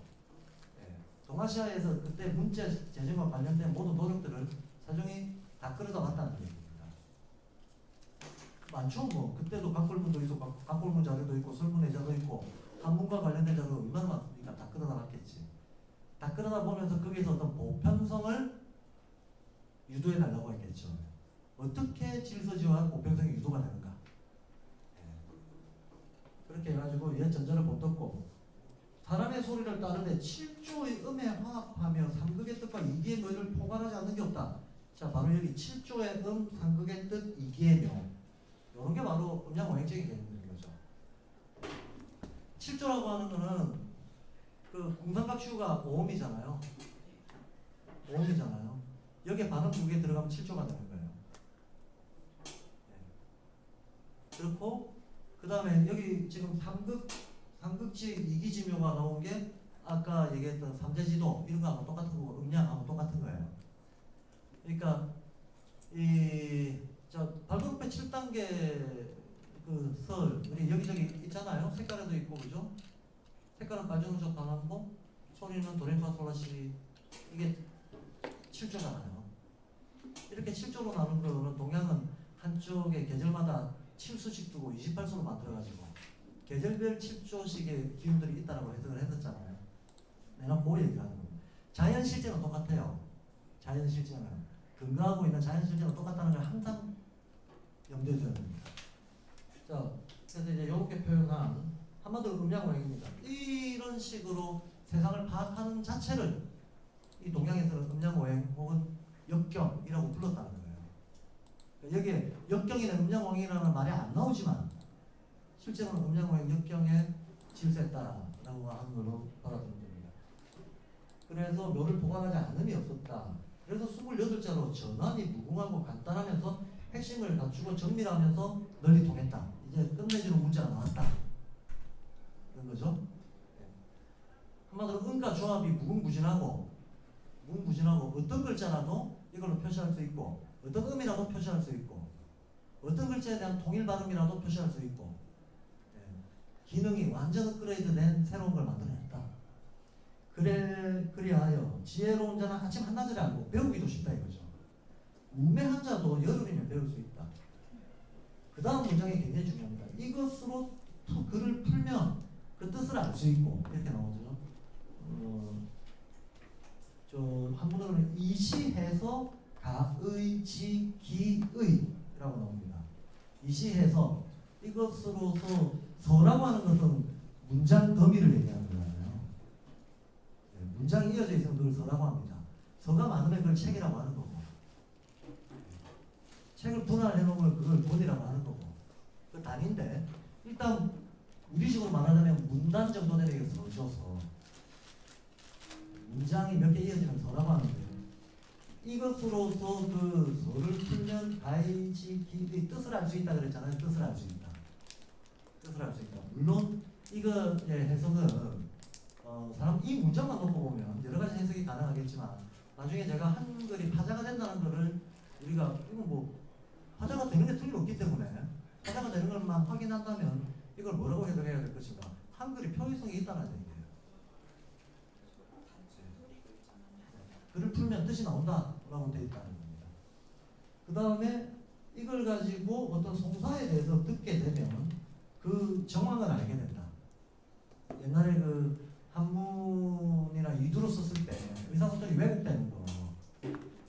동아시아에서 그때 문자 제정과 관련된 모든 노력들을 사종이 다 끌어다 왔다는 얘기입니다. 많죠 뭐. 그때도 각골문도 있고 각골문 자료도 있고 설문의자도 있고 한문과 관련된 자료 얼마나 많으니까 다 끌어다 왔겠지. 다 끌어다 보면서 거기서 어떤 보편성을 유도해 달라고 했겠죠. 어떻게 질서지와 보편성이 유도가 되는가. 그렇게 해가지고 옛 전자를 본떴고 사람의 소리를 따르되 7조의 음에 화합하며 3극의 뜻과 2기의 묘를 포괄하지 않는 게 없다. 자 바로 여기 7조의 3극의 뜻, 2기의 묘 이런 게 바로 음양오행적인 개념인 거죠. 7조라고 하는 거는 그 공상각시우가 5음이잖아요. 5음이잖아요. 여기에 반음 2개 들어가면 7조가 되는 거예요. 그렇고 그 다음에 여기 지금 삼극지 이기지묘가 나온 게 아까 얘기했던 삼재지도 이런 거하고 똑같은 거고 음양하고 똑같은 거예요. 그러니까 저 발도록배 7단계 그 설 우리 여기저기 있잖아요. 색깔에도 있고 그죠? 색깔은 발전음적 방한보, 소리는 도레미파솔라시 이게 7조잖아요. 이렇게 7조로 나눈 거는 동양은 한쪽에 계절마다 7수씩 두고 28수로 만들어가지고 계절별 7조씩의 기운들이 있다라고 해석을 했었잖아요. 내가 그 얘기를 하는 겁니다. 자연 실제는 똑같아요. 자연 실제는 근거하고 있는 자연 실제는 똑같다는 걸 항상 염두에 둬야 됩니다. 자, 그래서 이제 이렇게 표현한 한마디로 음양오행입니다. 이런 식으로 세상을 파악하는 자체를 이 동양에서는 음양오행 혹은 역경이라고 불렀다는 거예요. 여기에 역경이나 음양오행이라는 말이 안 나오지만 실제로는 음양오행 역경의 질서했다라고 하는 걸로 받아들이면 됩니다. 그래서 묘를 포괄하지 않음이 없었다. 그래서 28자로 전환이 무궁하고 간단하면서 핵심을 갖추고 정밀하면서 널리 통했다. 이제 끝내주는 문제가 나왔다. 그런 거죠. 한마디로 음과 조합이 무궁무진하고 어떤 글자라도 이걸로 표시할 수 있고 어떤 의미라도 표시할 수 있고 어떤 글자에 대한 통일 발음이라도 표시할 수 있고 기능이 완전 업그레이드된 새로운 걸 만들어냈다. 그리하여 지혜로운 자는 아침 한나절에 알고 배우기도 쉽다 이거죠. 우매한 자도 여름이면 배울 수 있다. 그 다음 문장이 굉장히 중요합니다. 이것으로 글을 풀면 그 뜻을 알 수 있고 이렇게 나오죠. 저 한문으로는 이시해서 가의지기의라고 나옵니다. 이시해서 이것으로서 서라고 하는 것은 문장 더미를 얘기하는 거잖아요. 문장이 이어져 있으면 그걸 서라고 합니다. 서가 많으면 그걸 책이라고 하는 거고 책을 분할해 놓으면 그걸 본이라고 하는 거고 그 단인데 일단 우리식으로 말하자면 문단 정도 되는 게 서줘서 문장이 몇 개 이어지면 서라고 하는데 이것으로서 그 서를 풀면 가이지기의 뜻을 알 수 있다 그랬잖아요. 뜻을 알 수 있다. 뜻을 알 수 있다. 물론 이거의 해석은 사람 이 문장만 놓고 보면 여러 가지 해석이 가능하겠지만 나중에 제가 한글이 화자가 된다는 거를 우리가 이건 뭐 화자가 되는 게 틀림없기 때문에 화자가 되는 것만 확인한다면 이걸 뭐라고 해석해야 될 것인가? 한글이 표기성이 있다는 얘기예요. 글을 풀면 뜻이 나온다라고 되어 있다는 겁니다. 그 다음에 이걸 가지고 어떤 송사에 대해서 듣게 되면 그 정황을 알게 된다. 옛날에 그 한문이나 이두로 썼을 때 의사소통이 왜곡되는 거,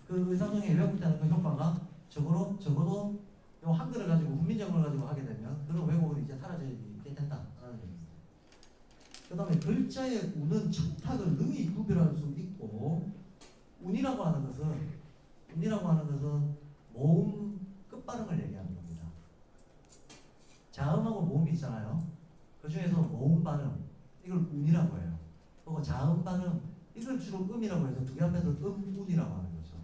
그 의사소통이 왜곡되는 그 효과가 적어도 요 한글을 가지고 훈민정음을 가지고 하게 되면 그런 왜곡은 이제 사라지게 된다라는 얘기입니다. 그 다음에 글자의 운은 청탁을 능히 구별할 수 있고 운이라고 하는 것은 모음 끝발음을 얘기하는 겁니다. 자음하고 모음이 있잖아요. 그 중에서 모음 발음 이걸 운이라고 해요. 그리고 자음 발음 이걸 주로 음이라고 해서 두 개 앞에서 운이라고 하는 거죠.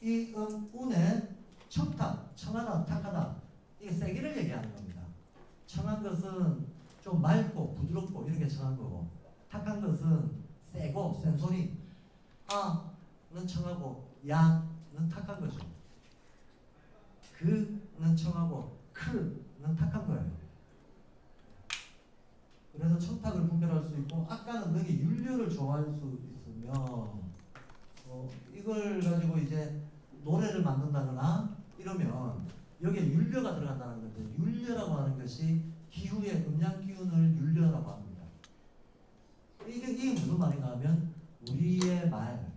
이 운에 청탁, 청하다, 탁하다 이게 세기를 얘기하는 겁니다. 청한 것은 좀 맑고 부드럽고 이런 게 청한 거고 탁한 것은 세고 센 소리 아는 청하고 야는 탁한 거죠. 그는 청하고 크는 탁한 거예요. 그래서 청탁을 분별할 수 있고 아까는 너희 윤료를 좋아할 수 있으며 이걸 가지고 이제 노래를 만든다거나 이러면 여기에 윤료가 들어간다는 건데 윤료라고 하는 것이 기후의 음양 기운을 윤료라고 합니다. 이게 무슨 말인가 하면 우리의 말,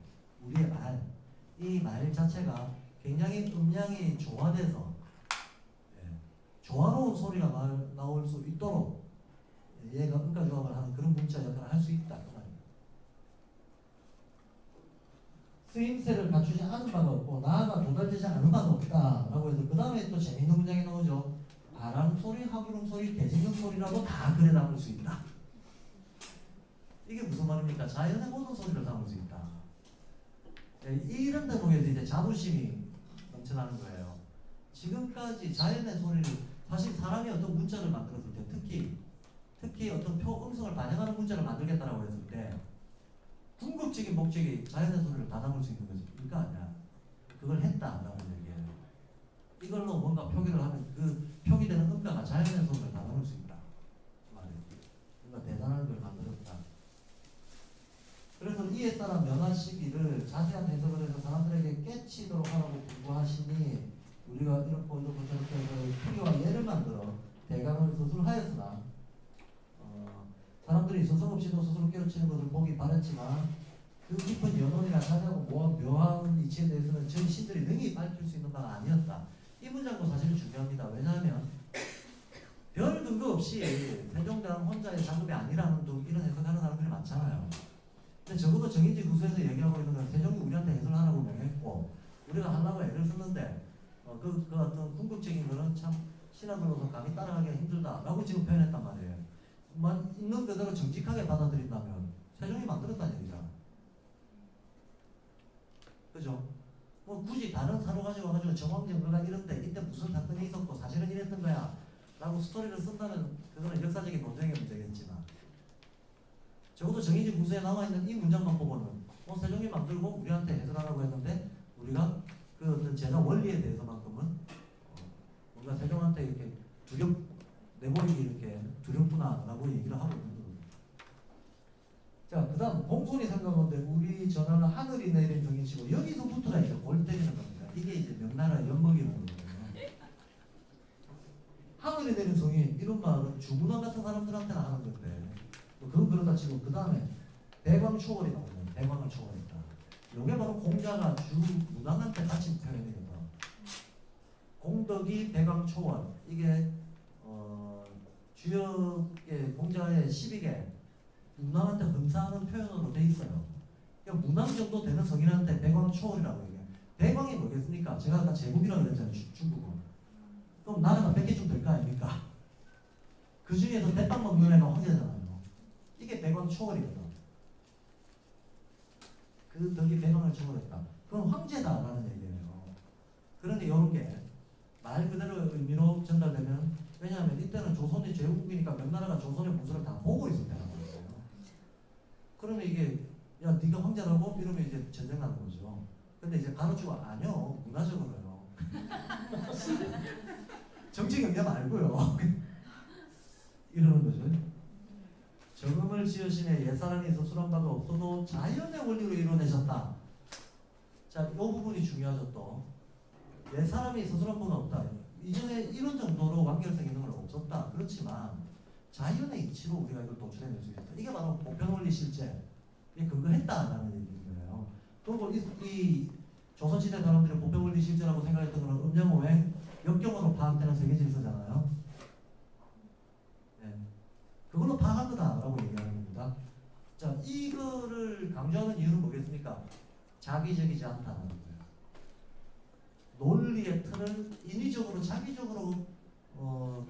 이 말 자체가 굉장히 음량이 조화돼서 조화로운 소리가 나올 수 있도록 얘가 음가조합을 하는 그런 문자 역할을 할 수 있다. 그 말입니다. 쓰임새를 갖추지 않은 바가 없고 나아가 도달되지 않은 바가 없다라고 해서 그 다음에 또 재미있는 문장이 나오죠. 바람 소리, 하구름 소리, 대지경 소리라도 다 글에 담을 수 있다. 이게 무슨 말입니까? 자연의 모든 소리를 담을 수 있다. 이런 대목에서 이제 자부심이 넘쳐나는 거예요. 지금까지 자연의 소리를 사실 사람이 어떤 문자를 만들었을 때 특히 어떤 음성을 반영하는 문자를 만들겠다라고 했을 때 궁극적인 목적이 자연의 소리를 다 담을 수 있는 거지. 그러니까 아니야. 그걸 했다라는 얘기예요. 이걸로 뭔가 표기를 하면 그 표기되는 음가가 자연의 소리를 다 담을 수 있다. 말이에요. 뭔가 대단한 걸 만들었다. 그래서 이에 따라 명한 시기를 자세한 해석을 해서 사람들에게 깨치도록 하라고 공부하시니 우리가 이렇고 저렇게 해서 필요와 예를 만들어 대강을 서술하였으나 사람들이 서슴 없이도 스스로 깨우치는 것을 보기 바랬지만 그 깊은 연원이나 자세하고 묘한 이치에 대해서는 저희 신들이 능히 밝힐 수 있는 바가 아니었다. 이 문장도 사실 중요합니다. 왜냐하면 별 근거 없이 세종대왕 혼자의 작업이 아니라는 등 이런 해석하는 사람들이 많잖아요. 근데 적어도 정인지 구서에서 얘기하고 있는 건 세종이 우리한테 해설하라고 명했고 우리가 하려고 애를 썼는데 그 어떤 궁극적인 거는 참 신하들로서 감히 따라가기가 힘들다라고 지금 표현했단 말이에요. 있는 그대로 정직하게 받아들인다면 세종이 만들었다는 얘기잖아. 그죠? 뭐 굳이 다른 사로 가지고 정황정거가 이런데 이때 무슨 사건이 있었고 사실은 이랬던 거야 라고 스토리를 쓴다면 그거는 역사적인 논쟁의 문제겠지만 적어도 정인지 구서에 나와 있는 이 문장만 보고는 세종이 만들고 우리한테 해설하라고 했는데 우리가 그 어떤 제작 원리에 대해서만큼은 우리가 세종한테 이렇게 내버리기 이렇게 두렵구나라고 얘기를 하고 있는 거예요. 자, 그 다음 공손히 생각하는데 우리 전하는 하늘이 내린 정인치고 여기서부터가 이제 골 때리는 겁니다. 이게 이제 명나라의 연먹이라는 거거든요. 하늘이 내린 성인 이런 말은 주문왕 같은 사람들한테는 하는 건데 그건 그러다 치고 그 다음에 대광초월이 나오잖아요. 대광을 초월했다. 이게 바로 공자가 주문왕한테 바친 표현이거든요. 공덕이 대광초월 이게 주역의 공자의 12개 문왕한테 헌사하는 표현으로 돼 있어요. 그러니까 문왕 정도 되는 성인한테 대광초월이라고 얘기해요. 대광이 뭐겠습니까? 제가 아까 제국이라고 그랬잖아요. 중국은. 그럼 나라가 100개쯤 될 거 아닙니까? 그 중에서 대빵 먹는 애가 황제잖아요. 이게 대광초월이거든. 그 덕이 대광을 초월했다. 그건 황제다라는 얘기예요. 그런데 이런 게 말 그대로 의미로 전달되면 왜냐하면 이때는 조선이 제국이니까 명나라가 조선의 모습을 다 보고 있었다는 거예요. 그러면 이게 야 네가 황제라고 이러면 이제 전쟁 나는 거죠. 근데 이제 가로치고 아니요 문화적으로요. 정치 경제 말고요. 이러는 거죠. 정음을 지으시네 옛사람이 있어 술한 바도 없어도 자연의 원리로 이루어내셨다. 자, 이 부분이 중요하죠 또. 옛사람이 있어 술한 번은 없다. 이전에 이런 정도로 완결성 있는 건 없었다. 그렇지만 자연의 이치로 우리가 이걸 도출해낼 수 있다. 이게 바로 보편원리 실제에 근거했다라는 얘기인 거예요. 그리고 이 조선시대 사람들이 보편원리 실제라고 생각했던 건 음양오행 역경으로 파악되는 세계 질서잖아요. 네. 그걸로 파악한 거다라고 얘기하는 겁니다. 자, 이거를 강조하는 이유는 뭐겠습니까? 자기적이지 않다는 거예요. 논리의 틀을 인위적으로 자기적으로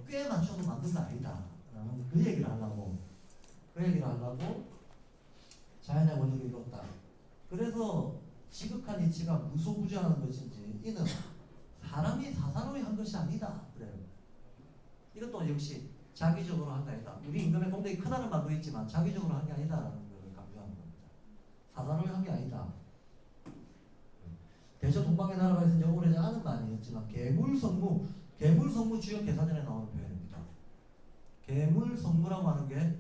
꽤 맞춰서 만든 거 아니다. 라는 그 얘기를 하려고 자연의 원리를 이뤘다. 그래서 지극한 이치가 무소부지하는 것인지 이는 사람이 사사로이 한 것이 아니다. 그래요. 이것도 역시 자기적으로 한 게 아니다. 우리 임금의功德이 크다는 말도 있지만 자기적으로 한 게 아니다라는 것을 강조하는 겁니다. 사사로이 한 게 아니다. 대저 동방의 나라가 있으니 오래지 않은 말이었지만 계물성무 주역 개사전에 나오는 표현입니다. 계물성무라고 하는 게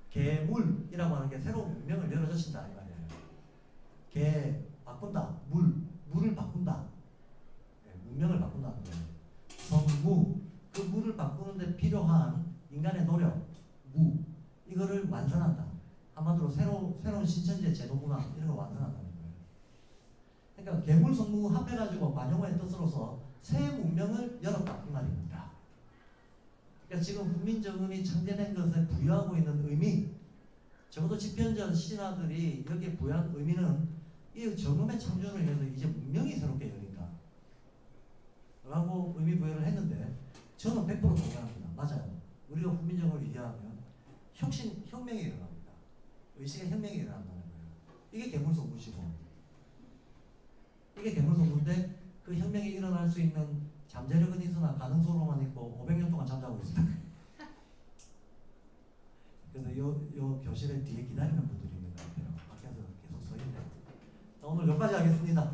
계물이라고 하는 게 새로운 문명을 열어젖힌다 이 말이에요. 계 바꾼다, 물을 바꾼다, 문명을 바꾼다는 거예요. 성무 그 물을 바꾸는데 필요한 인간의 노력, 이거를 완성한다. 한마디로 새로운 신천지의 제도문화 이런 걸 완성한다는 거예요. 그러니까 계물성무 합해가지고 관용어의 뜻으로서 새 문명을 열었다 이 말입니다. 그러니까 지금 훈민정음이 창제된 것에 부여하고 있는 의미, 적어도 집현전 신하들이 여기에 부여한 의미는 이 정음의 창조를 위해서 이제 문명이 새롭게 열린다 라고 의미 부여를 했는데 저는 100% 동의합니다. 맞아요. 우리가 훈민정음을 이해하면 혁명이 일어납니다. 의식의 혁명이 일어난다는 거예요. 이게 계물성무시고 이게 계물성무인데 그 혁명이 일어날 수 있는 잠재력은 있으나 가능성으로만 있고 500년 동안 잠자고 있습니다. 그래서 요 교실에 뒤에 기다리는 분들이 있는 것 같아요. 밖에서 계속 서 있네요. 오늘 여기까지 하겠습니다.